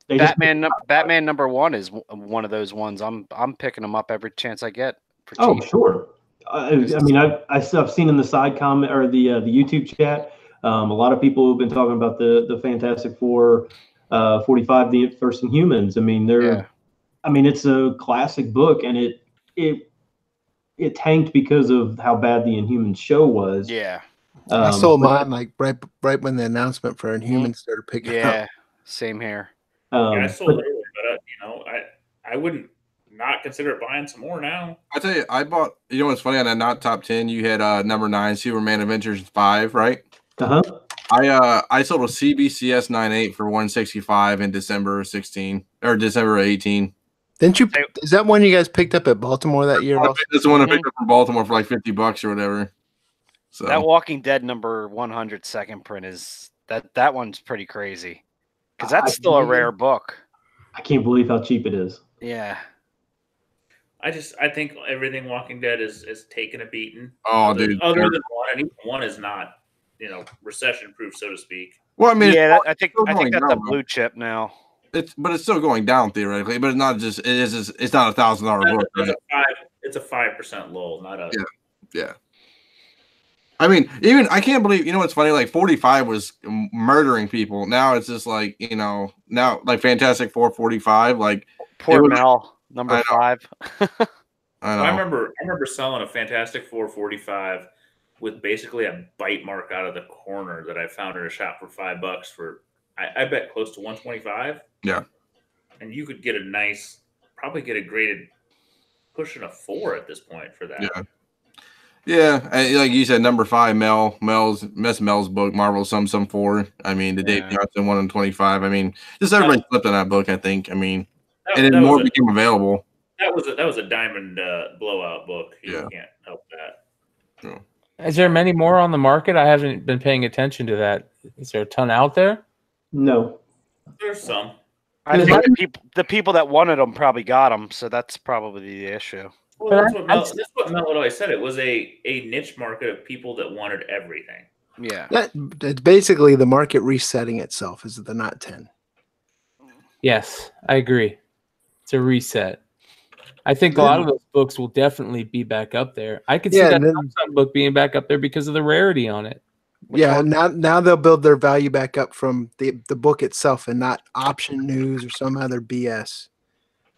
Batman #1 is one of those ones. I'm picking them up every chance I get. Oh, sure. I mean, I've seen in the side comment or the YouTube chat, a lot of people have been talking about the Fantastic Four 45, the First Inhumans. I mean, I mean, it's a classic book, and it tanked because of how bad the Inhumans show was. Yeah. I sold mine like right when the announcement for Inhumans started picking up. Yeah, same here. I sold it early, but you know, I wouldn't not consider buying some more now. I tell you, I bought. You know what's funny? On that not top 10, you had number 9, Superman Adventures 5, right? I sold a CBCS 98 for 165 in December 16 or December 18. Didn't you? Is that one you guys picked up at Baltimore that year? That's the one I picked up from Baltimore for like $50 or whatever. So that Walking Dead number 100 second print is that one's pretty crazy because that's still a rare book. I can't believe how cheap it is. Yeah. I think everything Walking Dead is taking a beating. Oh, dude. Other than one, and even one is not, you know, recession proof, so to speak. Well, I mean, yeah, I think that's a blue chip now. But it's still going down theoretically. But it's not just it's not $1,000 book. Right? It's a 5% lull, not a yeah. I mean, even I can't believe, you know what's funny? Like 45 was murdering people. Now it's just like, you know, now like Fantastic Four 45, like poor Mel, number 5. I know. I remember selling a Fantastic Four 45 with basically a bite mark out of the corner that I found at a shop for $5 for I bet close to 125. Yeah. And you could get probably get a graded pushing a 4 at this point for that. Yeah. Yeah, like you said, number 5, Mel's book, Marvel some 4. I mean, the Dave Johnson 1 in 25. I mean, just everybody flipped on that book. I think. I mean, and then more became available. That was a diamond blowout book. You can't help that. Yeah. Is there many more on the market? I haven't been paying attention to that. Is there a ton out there? No, there's some. I think the people that wanted them probably got them, so that's probably the issue. Well, that's what Mel always said. It was a niche market of people that wanted everything. Yeah. It's basically the market resetting itself is the not 10. Yes, I agree. It's a reset. I think a lot of those books will definitely be back up there. I could see that book being back up there because of the rarity on it. Now they'll build their value back up from the book itself and not option news or some other BS.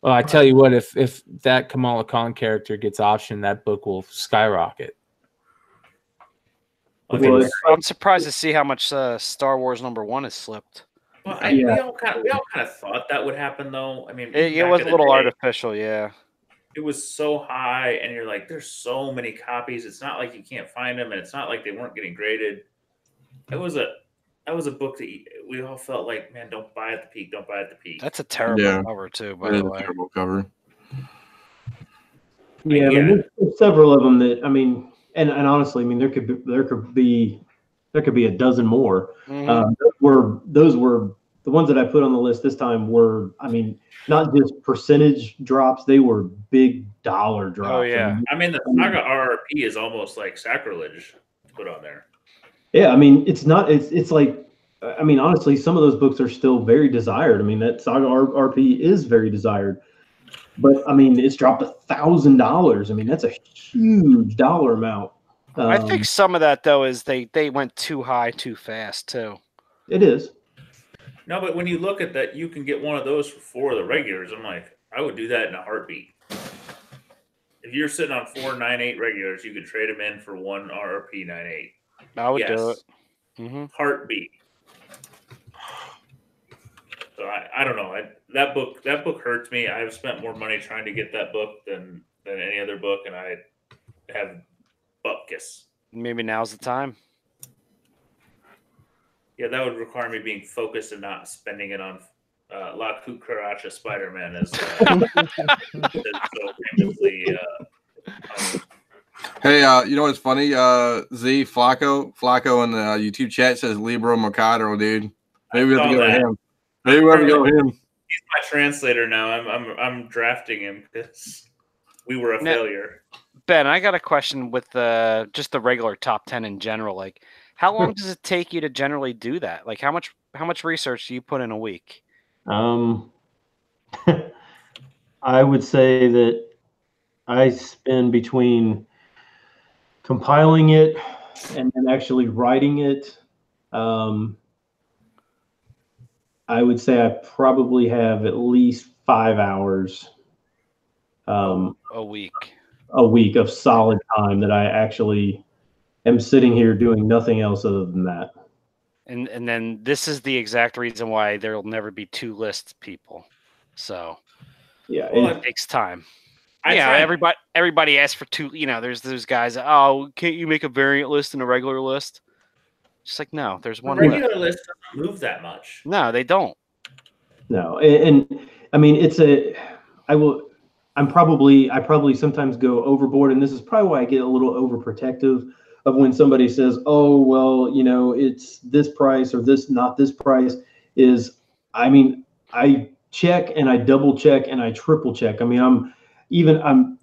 Well, I tell you what, if that Kamala Khan character gets optioned, that book will skyrocket. I'm surprised to see how much Star Wars number 1 has slipped. Well, we all kind of thought that would happen, though. I mean, it was a little artificial, yeah. It was so high, and you're like, there's so many copies. It's not like you can't find them, and it's not like they weren't getting graded. That was a book that we all felt like, man, don't buy at the peak. Don't buy at the peak. That's a terrible cover, too, by the way. Terrible cover. Yeah, I mean, there's several of them that, I mean, and honestly, I mean, there could be a dozen more. Mm-hmm. Those were the ones that I put on the list this time were, I mean, not just percentage drops, they were big dollar drops. Oh, yeah. I mean, the Saga RRP is almost like sacrilege to put on there. Yeah, I mean, it's like, I mean, honestly, some of those books are still very desired. I mean, that Saga RP is very desired. But, I mean, it's dropped $1,000. I mean, that's a huge dollar amount. I think some of that, though, is they went too high too fast, too. It is. No, but when you look at that, you can get one of those for 4 of the regulars. I'm like, I would do that in a heartbeat. If you're sitting on 4 9.8 regulars, you could trade them in for 1 RRP 9.8. I would do it. Mm-hmm. Heartbeat. So I don't know. That book hurts me. I've spent more money trying to get that book than any other book, and I have bupkis. Maybe now's the time. Yeah, that would require me being focused and not spending it on La Cucaracha SpiderMan as so famously. Hey, you know what's funny? Z Flacco in the YouTube chat says Libro Mercado, dude. Maybe we have to go with him. Maybe we have to go with him. He's my translator now. I'm drafting him because we were a failure. Ben, I got a question with just the regular top 10 in general. Like, how long does it take you to generally do that? Like, how much research do you put in a week? I would say that I spend between compiling it and then actually writing it, I would say I probably have at least 5 hours a week of solid time that I actually am sitting here doing nothing else other than that. And then this is the exact reason why there'll never be 2 list people. So yeah, it takes time. Everybody asks for 2. There's those guys. Oh, can't you make a variant list and a regular list? Just like, no, there's one. The regular list doesn't move that much. No, they don't. No, and I mean I probably sometimes go overboard, and this is probably why I get a little overprotective of when somebody says, "Oh, well, it's this price or not this price." I check and I double check and I triple check. I mean, I'm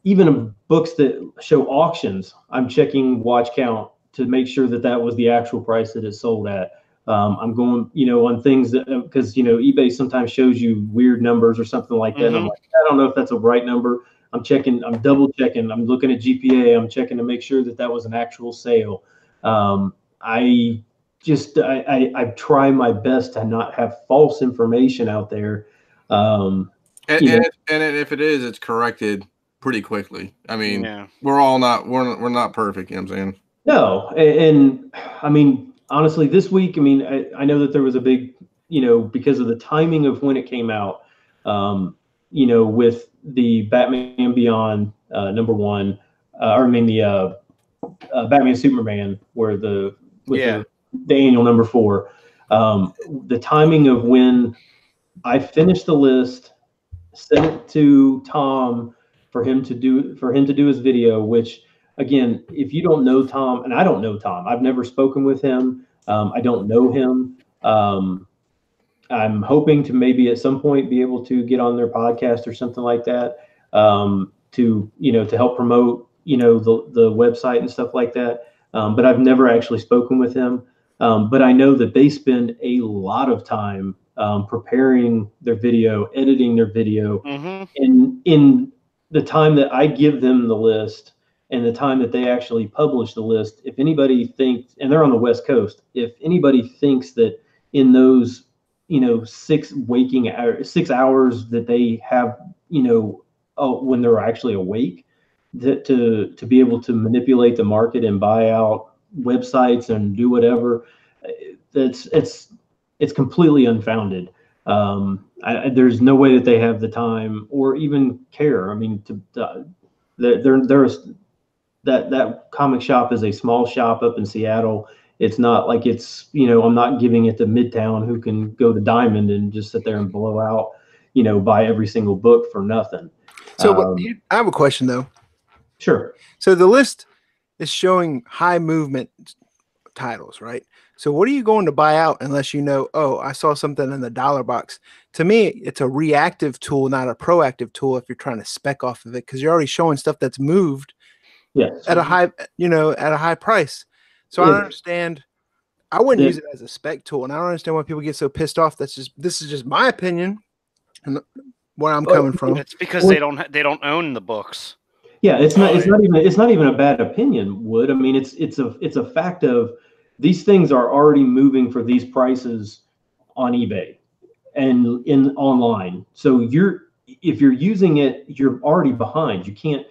even in books that show auctions, I'm checking watch count to make sure that was the actual price that it sold at. I'm going, on things that, because, eBay sometimes shows you weird numbers or something like that. Mm-hmm. And I'm like, I don't know if that's a right number. I'm checking, I'm double checking, I'm looking at GPA, I'm checking to make sure that was an actual sale. I try my best to not have false information out there. And if it is, it's corrected pretty quickly. I mean, we're not perfect. You know what I'm saying? No, and I mean, honestly, this week, I mean, I know that there was a big, because of the timing of when it came out, with the Batman Beyond #1, the Batman Superman, where the annual #4, the timing of when I finished the list, sent it to Tom for him to do his video, which, again, if you don't know Tom, and I don't know Tom, I've never spoken with him. I don't know him. I'm hoping to maybe at some point be able to get on their podcast or something like that, to help promote, the website and stuff like that. But I've never actually spoken with him. But I know that they spend a lot of time preparing their video, editing their video, and in the time that I give them the list and the time that they actually publish the list, if anybody thinks, and they're on the West Coast, if anybody thinks that in those, 6 hours that they have, when they're actually awake, that to be able to manipulate the market and buy out websites and do whatever, it's completely unfounded. There's no way that they have the time or even care. I mean, that comic shop is a small shop up in Seattle. It's not like it's, I'm not giving it to Midtown, who can go to Diamond and just sit there and blow out, buy every single book for nothing. So I have a question though. Sure. So the list is showing high movement titles, right? So what are you going to buy out unless oh, I saw something in the dollar box? To me, it's a reactive tool, not a proactive tool if you're trying to spec off of it, because you're already showing stuff that's moved at a high price. So I don't understand. I wouldn't use it as a spec tool, and I don't understand why people get so pissed off. This is just my opinion and where I'm coming from. It's because they don't own the books. Yeah, it's not even a bad opinion, Wood. I mean, it's a fact of these things are already moving for these prices on eBay and in online. So if you're using it, you're already behind. You can't.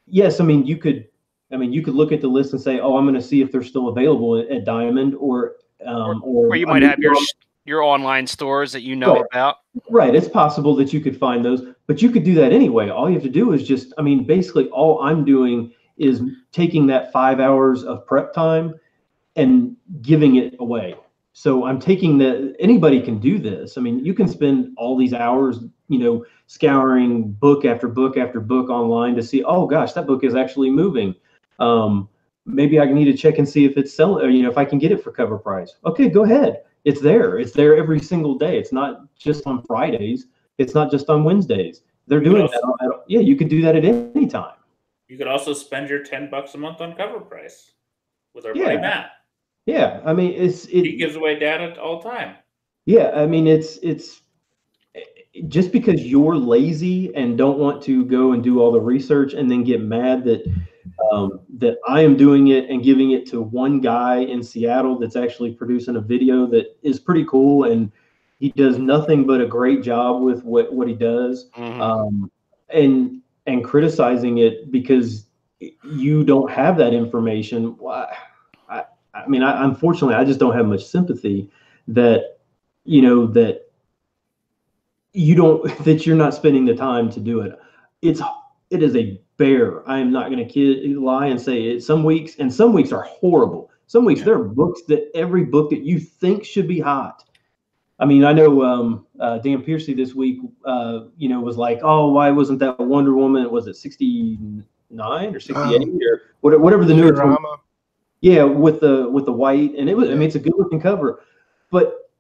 Yes, I mean you could look at the list and say, oh, I'm going to see if they're still available at Diamond or you might have your online stores that about. Right. It's possible that you could find those, but you could do that anyway. All you have to do is basically all I'm doing is taking that 5 hours of prep time and giving it away. So I'm taking anybody can do this. I mean, you can spend all these hours, scouring book after book after book online to see, oh gosh, that book is actually moving. Maybe I need to check and see if it's selling, if I can get it for cover price. Okay, go ahead. It's there. It's there every single day. It's not just on Fridays. It's not just on Wednesdays. They're doing that. Yeah, you could do that at any time. You could also spend your $10 a month on cover price with our buddy Matt. Yeah, I mean, he gives away data all the time. Yeah, I mean, it's just because you're lazy and don't want to go and do all the research and then get mad that that I am doing it and giving it to one guy in Seattle that's actually producing a video that is pretty cool, and he does nothing but a great job with what he does, and criticizing it because you don't have that information. I mean, unfortunately, I just don't have much sympathy that, you know, that you're not spending the time to do it. It is a bear. I am not going to lie and say it. Some weeks are horrible. Some weeks there are books that every book that you think should be hot. I mean, I know Dan Piercy this week, you know, was like, oh, why wasn't that Wonder Woman? Was it 69 or 68 or whatever the newest one? Yeah, with the white, and it was. I mean, it's a good looking cover, but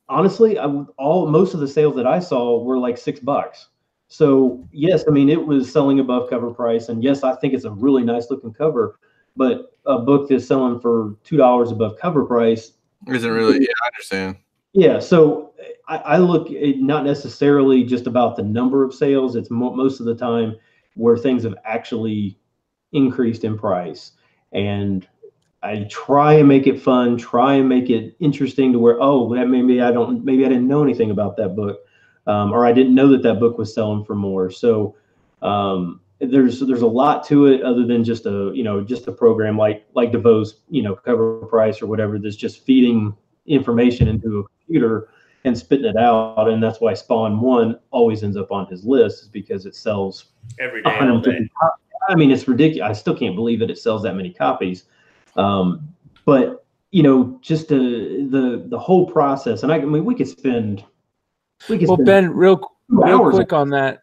honestly, most of the sales that I saw were like $6. So yes, I mean, it was selling above cover price, and yes, I think it's a really nice looking cover. But a book that's selling for $2 above cover price isn't really. Yeah, I understand. Yeah, so I look at not necessarily just about the number of sales. It's most of the time where things have actually increased in price, and I try and make it fun, try and make it interesting to where, oh, maybe I didn't know anything about that book, or I didn't know that book was selling for more. So there's a lot to it other than just a program like DeVoe's, you know, cover price or whatever that's just feeding information into a computer and spitting it out. And that's why Spawn 1 always ends up on his list, is because it sells every day, all day. I mean, it's ridiculous. I still can't believe that it sells that many copies. But you know, just the whole process, and I mean, we could spend. Well, Ben, real quick on that,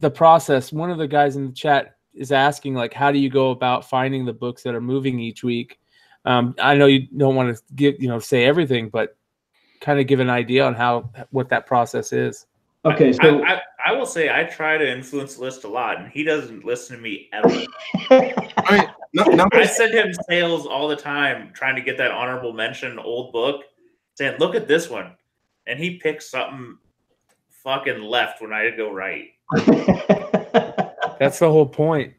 the process. One of the guys in the chat is asking, like, how do you go about finding the books that are moving each week? I know you don't want to say everything, but kind of give an idea on what that process is. Okay, so I will say I try to influence List a lot, and he doesn't listen to me ever. I mean, I send him sales all the time, trying to get that honorable mention old book, saying, "Look at this one," and he picks something fucking left when I go right. That's the whole point.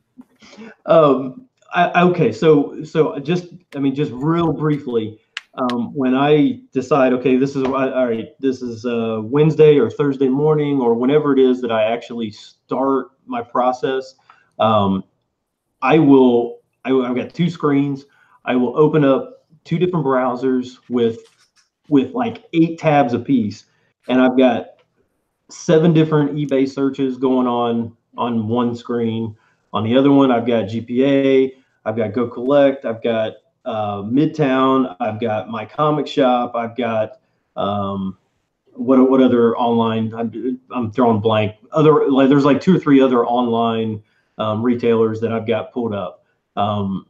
Okay, so just real briefly, when I decide, okay, this is all right, this is Wednesday or Thursday morning or whenever it is that I actually start my process, I've got two screens. I will open up two different browsers with like 8 tabs apiece, and I've got 7 different eBay searches going on one screen. On the other one, I've got GPA, I've got Go Collect, I've got Midtown, I've got My Comic Shop, I've got what other online? I'm throwing blank. There's like 2 or 3 other online retailers that I've got pulled up all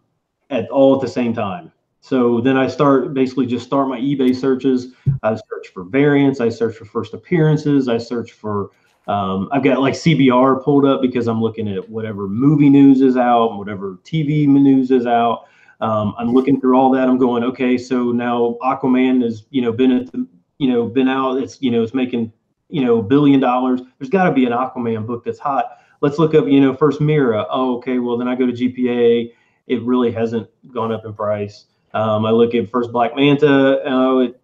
at the same time. So then I start my eBay searches. I search for variants. I search for first appearances. I search for, I've got like CBR pulled up because I'm looking at whatever movie news is out, whatever TV news is out. I'm looking through all that. I'm going, okay, so now Aquaman has, been out. It's making, $1 billion. There's got to be an Aquaman book that's hot. Let's look up, first Mira. Oh, okay. Well, then I go to GPA. It really hasn't gone up in price. I look at first Black Manta. It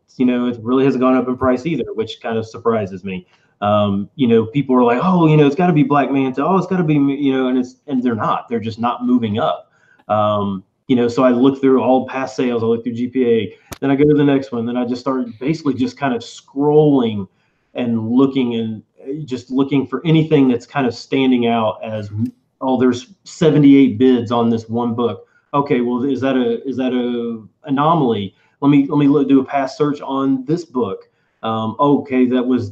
really hasn't gone up in price either, which kind of surprises me. People are like, oh, it's got to be Black Manta. Oh, it's got to be, and they're not. They're just not moving up. So I look through all past sales. I look through GPA. Then I go to the next one. Then I just start basically just kind of scrolling and looking for anything that's kind of standing out as, oh, there's 78 bids on this one book. Okay, well, is that a anomaly? Let me do a past search on this book. Okay, that was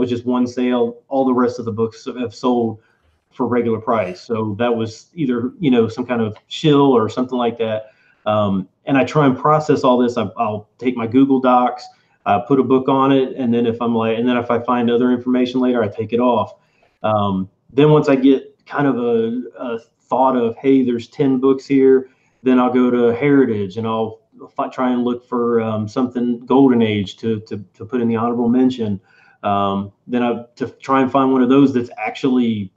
just one sale. All the rest of the books have sold for regular price. So that was either some kind of shill or something like that. And I try and process all this. I'll take my Google Docs, put a book on it, and then if I find other information later, I take it off. Then once I get kind of a thought of, hey, there's 10 books here, then I'll go to Heritage and I'll try and look for something Golden Age to put in the honorable mention. Then to try and find one of those that's actually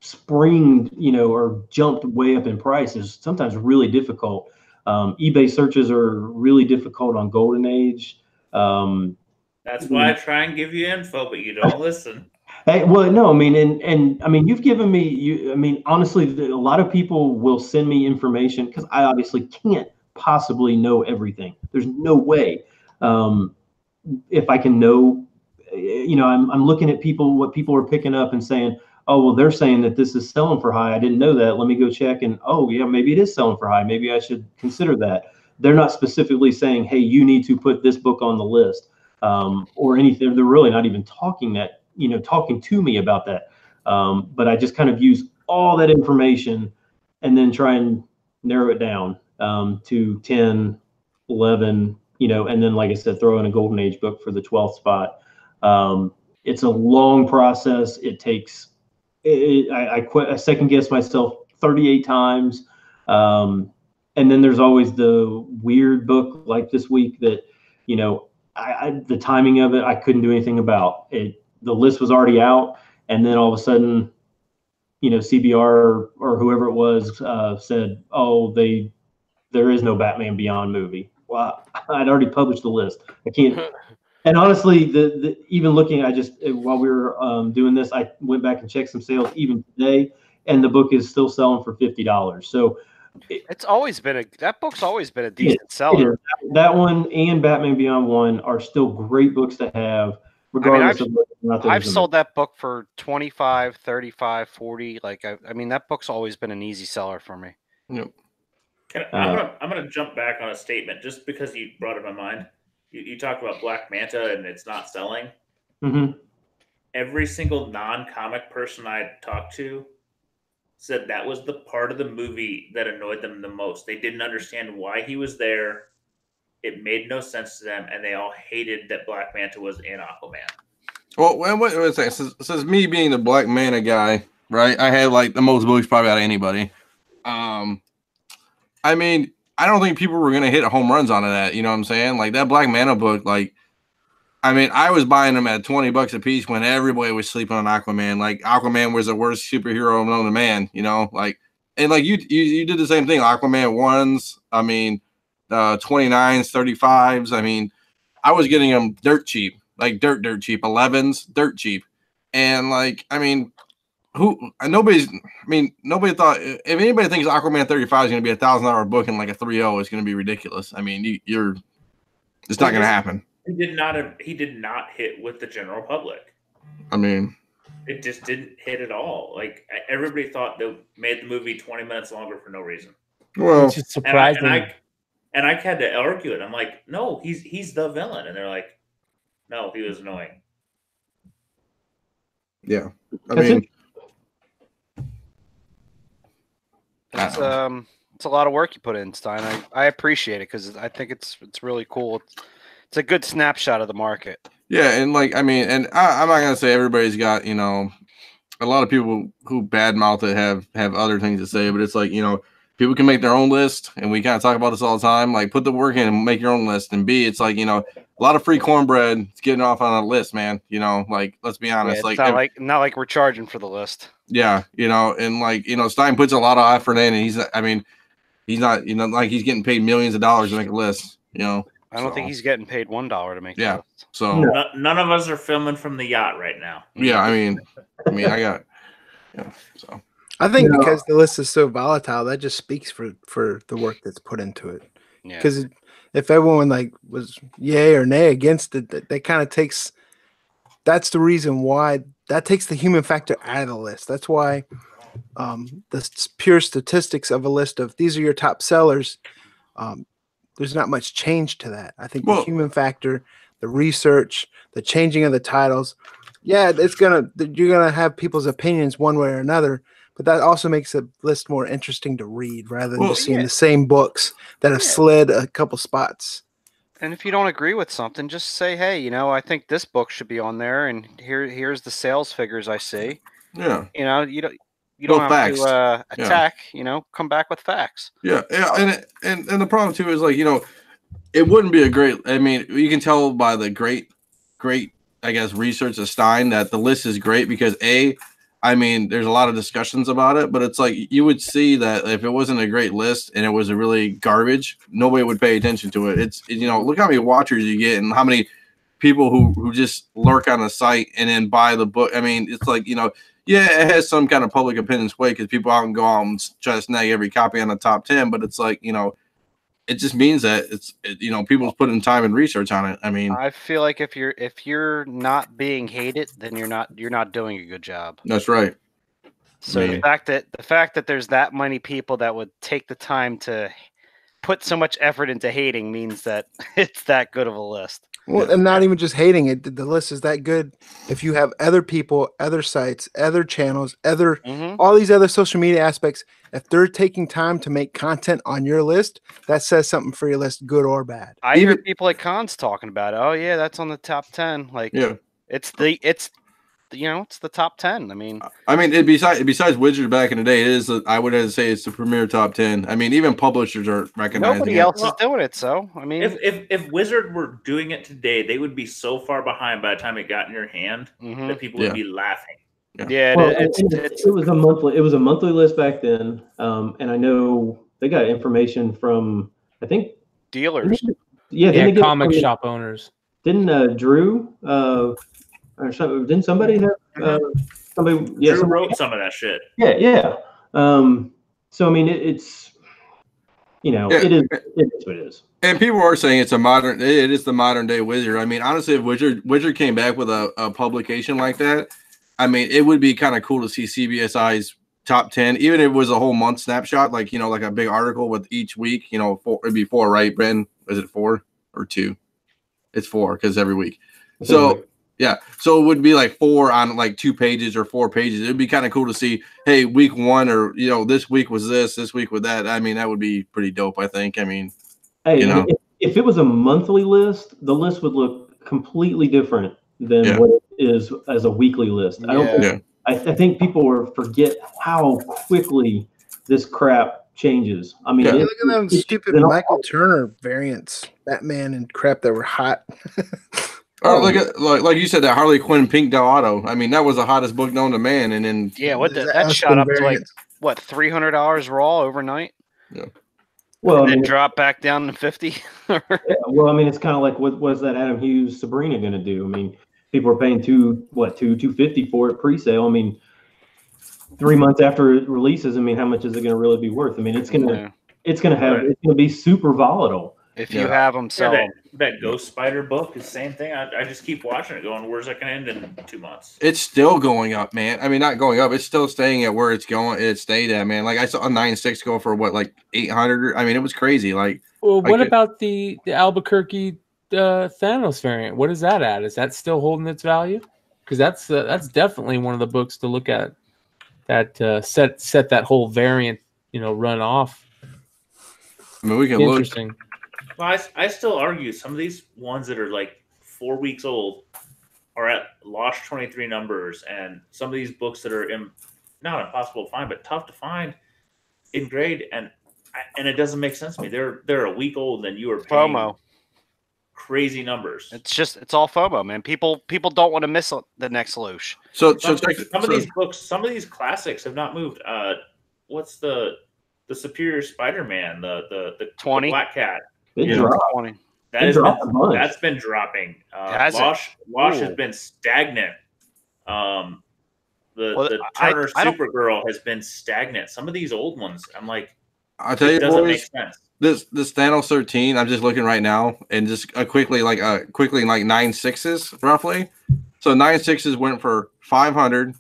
springed, or jumped way up in price is sometimes really difficult. eBay searches are really difficult on Golden Age. That's why I try and give you info, but you don't listen. Hey, well, no, I mean, and I mean, you've given me, I mean, honestly, a lot of people will send me information because I obviously can't possibly know everything. There's no way. If I can know, I'm looking at what people are picking up and saying, oh, well, they're saying that this is selling for high. I didn't know that. Let me go check. And oh, yeah, maybe it is selling for high. Maybe I should consider that. They're not specifically saying, hey, you need to put this book on the list or anything. They're really not even talking to me about that. But I just kind of use all that information and then try and narrow it down to 10, 11, and then, like I said, throw in a Golden Age book for the 12th spot. It's a long process. It takes, I second guess myself 38 times. And then there's always the weird book like this week that, the timing of it, I couldn't do anything about it. The list was already out. And then all of a sudden, CBR or whoever it was said, oh, there is no Batman Beyond movie. Well, I'd already published the list. I can't. And honestly, even looking, while we were doing this, I went back and checked some sales even today, and the book is still selling for $50. So that book's always been a decent seller. That one and Batman Beyond 1 are still great books to have, regardless of whether or not I've sold that book for 25, 35, 40. That book's always been an easy seller for me. Yep. I'm gonna jump back on a statement just because you brought it to my mind. You talked about Black Manta and it's not selling. Mm-hmm. Every single non-comic person I talked to said that was the part of the movie that annoyed them the most. They didn't understand why he was there. It made no sense to them, and they all hated that Black Manta was in Aquaman. Well, wait a second. Since me being the Black Manta guy, right? I had like the most books probably out of anybody. I mean, I don't think people were gonna hit home runs on that. You know what I'm saying? Like that Black Manta book, I was buying them at $20 a piece when everybody was sleeping on Aquaman. Like Aquaman was the worst superhero known to man. You did the same thing. Aquaman 1s. 29s, 35s. I was getting them dirt cheap, like dirt cheap. 11s, dirt cheap, and nobody thought, if anybody thinks Aquaman 35 is going to be $1,000 book and like a 3.0 is going to be ridiculous. It's not going to happen. He did not hit with the general public. It just didn't hit at all. Like everybody thought they made the movie 20 minutes longer for no reason. Well, which is surprising. And I had to argue it. I'm like, no, he's the villain, and they're like, no, he was annoying. Yeah, it's a lot of work you put in, Stein. I appreciate it because I think it's really cool. It's a good snapshot of the market. Yeah, and I'm not gonna say everybody's got a lot of people who badmouth it have other things to say, but it's like people can make their own list, and we kind of talk about this all the time. Like, put the work in and make your own list. And B, it's like a lot of free cornbread. It's getting off on a list, man. Let's be honest. Yeah, it's not like we're charging for the list. Yeah, and Stein puts a lot of effort in, and he's not he's getting paid millions of dollars to make a list. I don't think he's getting paid $1 to make. Yeah, a list. So none of us are filming from the yacht right now. Yeah, I got. Yeah, so. I think because the list is so volatile, that just speaks for the work that's put into it. Because if everyone was yay or nay against it, that kind of takes. That's the reason why that takes the human factor out of the list. That's why the pure statistics of a list of these are your top sellers. There's not much change to that. I think the human factor, the research, the changing of the titles, you're gonna have people's opinions one way or another. But that also makes the list more interesting to read rather than just seeing the same books that have slid a couple spots. And if you don't agree with something, just say, hey, I think this book should be on there, and here's the sales figures I see. Yeah. You don't have facts. To attack. Come back with facts. Yeah. And the problem too is it wouldn't be a great. You can tell by the great, I guess, research of Stein that the list is great because I mean, there's a lot of discussions about it, but it's like you would see that if it wasn't a great list and it was a really garbage, nobody would pay attention to it. It's, you know, look how many watchers you get and how many people who just lurk on the site and then buy the book. I mean, it's like, you know, yeah, it has some kind of public opinion sway because people out and go out and try to snag every copy on the top 10, but it's like, you know, it just means that you know, people's putting time and research on it. I mean, I feel like if you're not being hated, then you're not doing a good job. that's right. So the fact that there's that many people that would take the time to put so much effort into hating means that it's that good of a list. Well, and not even just hating it. The list is that good. If you have other people, other sites, other channels, all these other social media aspects, if they're taking time to make content on your list, that says something for your list, good or bad. I hear people at cons talking about it. Oh yeah, that's on the top 10. Like, yeah, it's you know, it's the top 10. I mean, besides Wizard back in the day, it is. I would have to say it's the premier top 10. I mean, even publishers are recognizing. Nobody else is doing it. So I mean, if Wizard were doing it today, they would be so far behind by the time it got in your hand that people would be laughing. Yeah, well, it was a monthly. It was a monthly list back then, and I know they got information from, I think, dealers. Yeah, comic shop owners. Didn't Drew? Or something, didn't somebody have somebody? Yeah, Drew wrote some of that shit. Yeah. So I mean, it's, you know, it is what it is. And people are saying it is the modern day Wizard. I mean, honestly, if Wizard came back with a publication like that, I mean, it would be kind of cool to see CBSI's top 10, even if it was a whole month snapshot, like, you know, like a big article with each week, you know, it'd be 4, right, Ben? Is it 4 or 2? It's 4 because every week. So yeah, so it would be like 4 on like 2 pages or 4 pages. It'd be kind of cool to see, hey, week 1, or, you know, this week was this week with that. I mean, that would be pretty dope, I think. I mean, hey, you know, if it was a monthly list, the list would look completely different than what it is as a weekly list. I think people forget how quickly this crap changes. I mean, look at them stupid Michael Turner variants, Batman and crap that were hot. Oh, look at like you said, that Harley Quinn Pink Del Auto. I mean, that was the hottest book known to man, and then that shot up to like what, $300 raw overnight. Yeah. Well, and then drop back down to 50. Yeah, well, I mean, it's kind of like what was that Adam Hughes Sabrina going to do? I mean, people are paying $250 for it pre-sale. I mean, 3 months after it releases, I mean, how much is it going to really be worth? I mean, it's going to be super volatile. If you have them sell them. That Ghost Spider book is the same thing. I just keep watching it going, where's that going to end in 2 months? It's still going up, man. I mean, not going up. It's still staying at where it's going. It stayed at, man. Like, I saw a 9.6 go for what, like 800? I mean, it was crazy. Like, well, what about the Albuquerque Thanos variant? What is that at? Is that still holding its value? Because that's definitely one of the books to look at. That set that whole variant, you know, run off. I mean, we can look. Interesting. Well, I still argue some of these ones that are like 4 weeks old are at lost 23 numbers, and some of these books that are not impossible to find, but tough to find in grade, and it doesn't make sense to me. They're a week old, and you are paying FOMO. Crazy numbers. It's all FOMO, man. People don't want to miss the next loosh. So some of these books, some of these classics have not moved. What's the Superior SpiderMan, the 20 the Black Cat? That's been dropping. Losh has been stagnant. The Turner Supergirl has been stagnant. Some of these old ones, I'm like, I'll tell you, it doesn't boys, make sense. This Thanos 13, I'm just looking right now, and just quickly like 9.6s roughly. So 9.6s went for 500.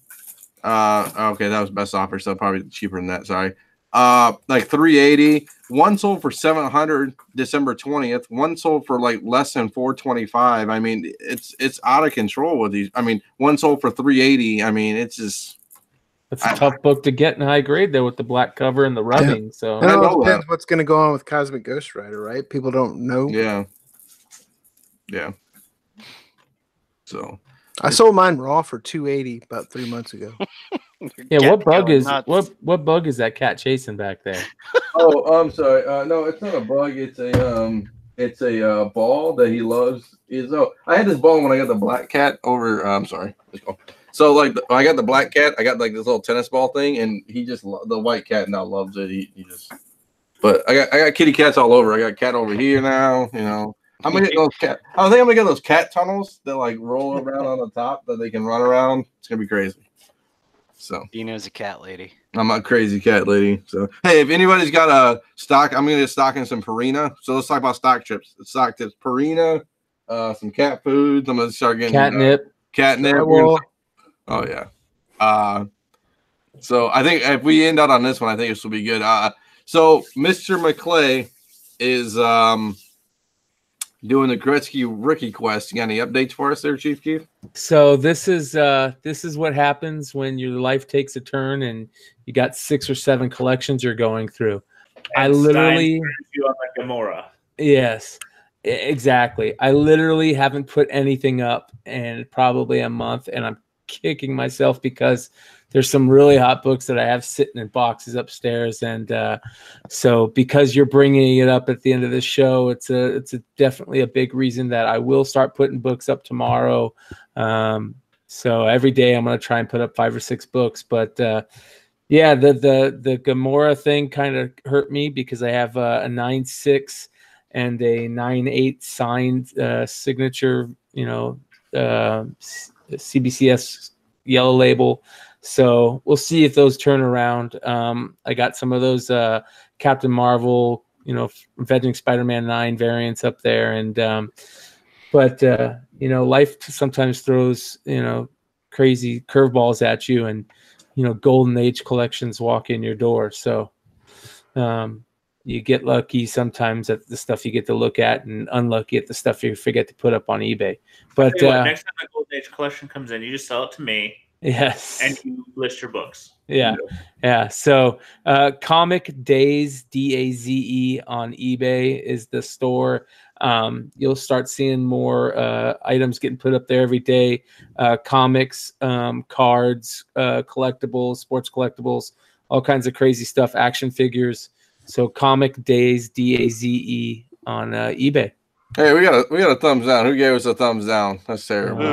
Okay, that was best offer, so probably cheaper than that. Sorry. Like 380. One sold for 700 December 20th. One sold for like less than 425. I mean, it's out of control with these. I mean, one sold for 380. I mean, it's just. That's a tough book to get in high grade there with the black cover and the rubbing. Yeah. So it all depends what's going to go on with Cosmic Ghost Rider, right? People don't know. Yeah. So I sold mine raw for 280 about 3 months ago. Yeah, what bug is that cat chasing back there? Oh, I'm sorry. No, it's not a bug. It's a ball that he loves. I had this ball when I got the black cat over. I'm sorry. Let's go. So like I got the black cat, I got like this little tennis ball thing, and he just the white cat now loves it. He just. But I got kitty cats all over. I got a cat over here now. You know, I'm gonna get those cat. I think I'm gonna get those cat tunnels that like roll around on the top that they can run around. It's gonna be crazy. So Dino's a cat lady. I'm a crazy cat lady. So hey, if anybody's got a stock, I'm gonna get stock in some Purina. So let's talk about stock chips. Stock tips, Purina, some cat foods. I'm gonna start getting Catnip. Catnip. Oh yeah. So I think if we end out on this one, I think this will be good. So Mr. McClay is doing the Gretzky rookie quest. You got any updates for us there, Chief Keith? So this is what happens when your life takes a turn and you got 6 or 7 collections you're going through. And I literally you on the Gamora. Yes, exactly. I literally haven't put anything up in probably a month, and I'm kicking myself because there's some really hot books that I have sitting in boxes upstairs. And so because you're bringing it up at the end of the show, it's definitely a big reason that I will start putting books up tomorrow. So every day I'm going to try and put up 5 or 6 books. But yeah, the Gamora thing kind of hurt me because I have a 9.6 and a 9.8 signed signature, CBCS yellow label. So we'll see if those turn around. I got some of those Captain Marvel, Avenging Spider-Man 9 variants up there. And but life sometimes throws, crazy curveballs at you, and, golden age collections walk in your door. So you get lucky sometimes at the stuff you get to look at, and unlucky at the stuff you forget to put up on eBay. But next time a golden age collection comes in, you just sell it to me. Yes. And you list your books. Yeah. Yeah. So Comic Daze, DAZE on eBay is the store. You'll start seeing more items getting put up there every day. Comics, cards, collectibles, sports collectibles, all kinds of crazy stuff, action figures. So Comic Daze, DAZE on eBay. Hey, we got a thumbs down. Who gave us a thumbs down? That's terrible.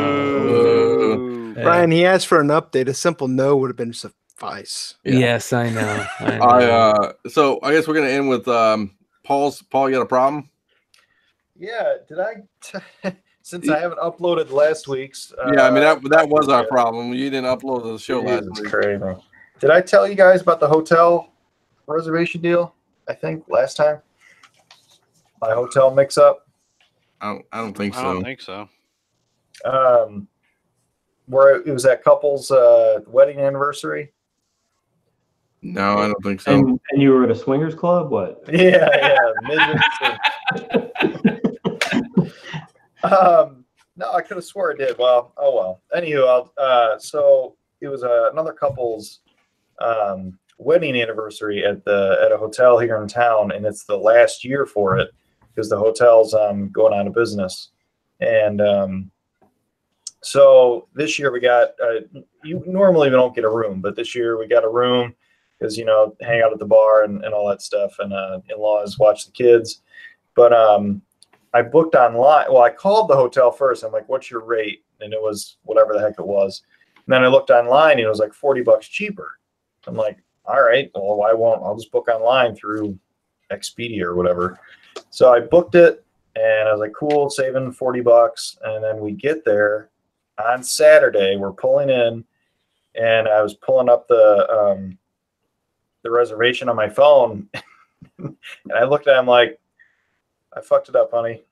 Brian, he asked for an update. A simple no would have been suffice. Yeah. Yes, I know. So I guess we're gonna end with Paul, you got a problem? Yeah. Did I? Since I haven't uploaded last week's. Yeah, I mean that was our problem. You didn't upload the show last week. Crazy. Did I tell you guys about the hotel reservation deal? I think last time. My hotel mix-up. I don't think so. I don't think so. Where it was that couple's wedding anniversary. No, I don't think so. And you were at a swingers club? What? Yeah. No, I could have swore I did. Well, oh well. Anywho, so it was another couple's wedding anniversary at a hotel here in town, and it's the last year for it because the hotel's going out of business. And so this year we got you normally we don't get a room, but this year we got a room because hang out at the bar and all that stuff, and in-laws watch the kids. But I booked online. Well, I called the hotel first. I'm like, what's your rate? And it was whatever the heck it was. And then I looked online and it was like $40 cheaper. I'm like, all right, well, I'll just book online through Expedia or whatever. So I booked it and I was like, cool, saving $40. And then we get there on Saturday, we're pulling in, and I was pulling up the reservation on my phone. And I looked at him like, I fucked it up, honey.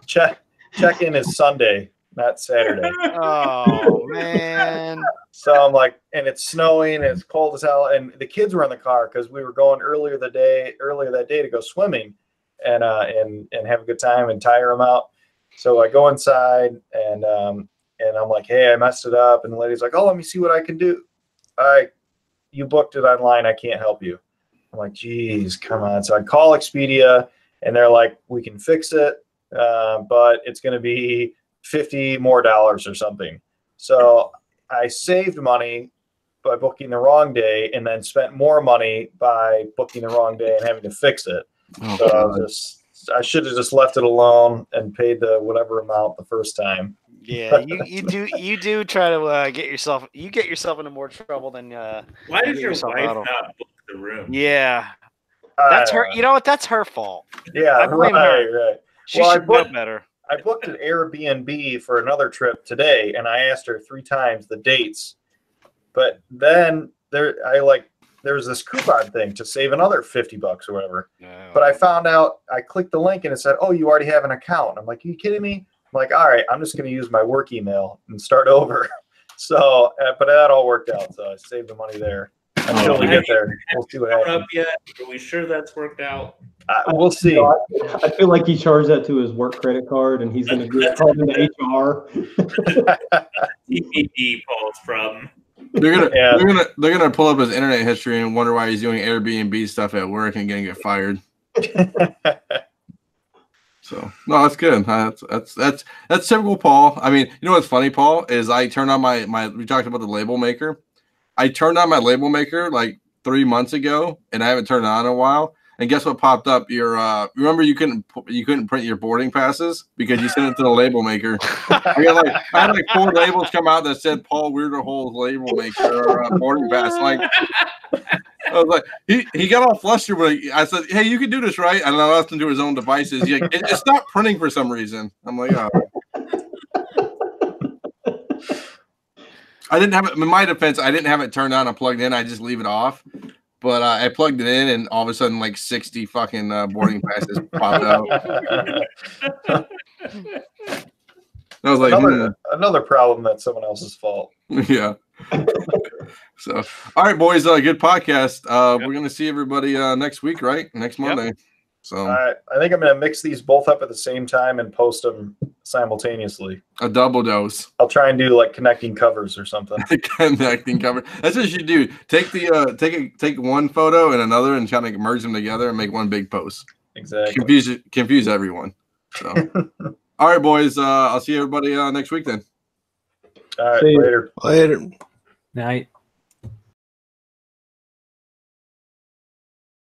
Check-in is Sunday, not Saturday. Oh, man. So I'm like, and it's snowing, and it's cold as hell, and the kids were in the car because we were going earlier that day to go swimming and have a good time and tire them out. So I go inside and I'm like, hey, I messed it up, and the lady's like, oh, let me see what I can do. All right, you booked it online, I can't help you. I'm like, geez, come on. So I call Expedia, and they're like, we can fix it, but it's going to be $50 more or something. So I saved money by booking the wrong day, and then spent more money by booking the wrong day and having to fix it. So I should have just left it alone and paid the whatever amount the first time. Yeah, you do try to get yourself into more trouble than Why does your yourself wife out of. not book the room? Yeah, that's her. You know what? That's her fault. Yeah, I blame her. right. She Well, should know better. I booked an Airbnb for another trip today, and I asked her 3 times the dates. But then there's this coupon thing to save another $50 or whatever. No. But I found out, I clicked the link and it said, "Oh, you already have an account." I'm like, "Are you kidding me?" I'm like, "All right, I'm just going to use my work email and start over." So, but that all worked out. So I saved the money there. Until we get there, we'll see what happens. Up yet? Are we sure that's worked out? We'll see. I feel like he charged that to his work credit card, and he's going to get called into HR. TPD Paul's problem. They're gonna pull up his internet history and wonder why he's doing Airbnb stuff at work and gonna get fired. So no, that's good. That's typical Paul. I mean, you know what's funny, Paul, is I turned on my we talked about the label maker. I turned on my label maker like 3 months ago, and I haven't turned it on in a while. And guess what popped up? Your remember you couldn't print your boarding passes because you sent it to the label maker. I had like 4 labels come out that said Paul Weirderhole's label maker or boarding pass. Like I was like, he got all flustered, but I said, "Hey, you can do this, right?" And I left him to his own devices. He's like, it stopped printing for some reason. I'm like, oh. I didn't have it. In my defense, I didn't have it turned on and plugged in. I just leave it off. But I plugged it in, and all of a sudden, like 60 fucking boarding passes popped out. I was like, another problem that's someone else's fault. Yeah. So, all right, boys, good podcast. We're gonna see everybody next week, right? Next Monday. Yep. So, I think I'm gonna mix these both up at the same time and post them simultaneously. A double dose. I'll try and do like connecting covers or something. Connecting cover. That's what you should do. Take the take one photo and another and kind of merge them together and make one big post. Exactly. Confuse everyone. So, all right, boys. I'll see everybody next week then. All right. Later. Later. Night.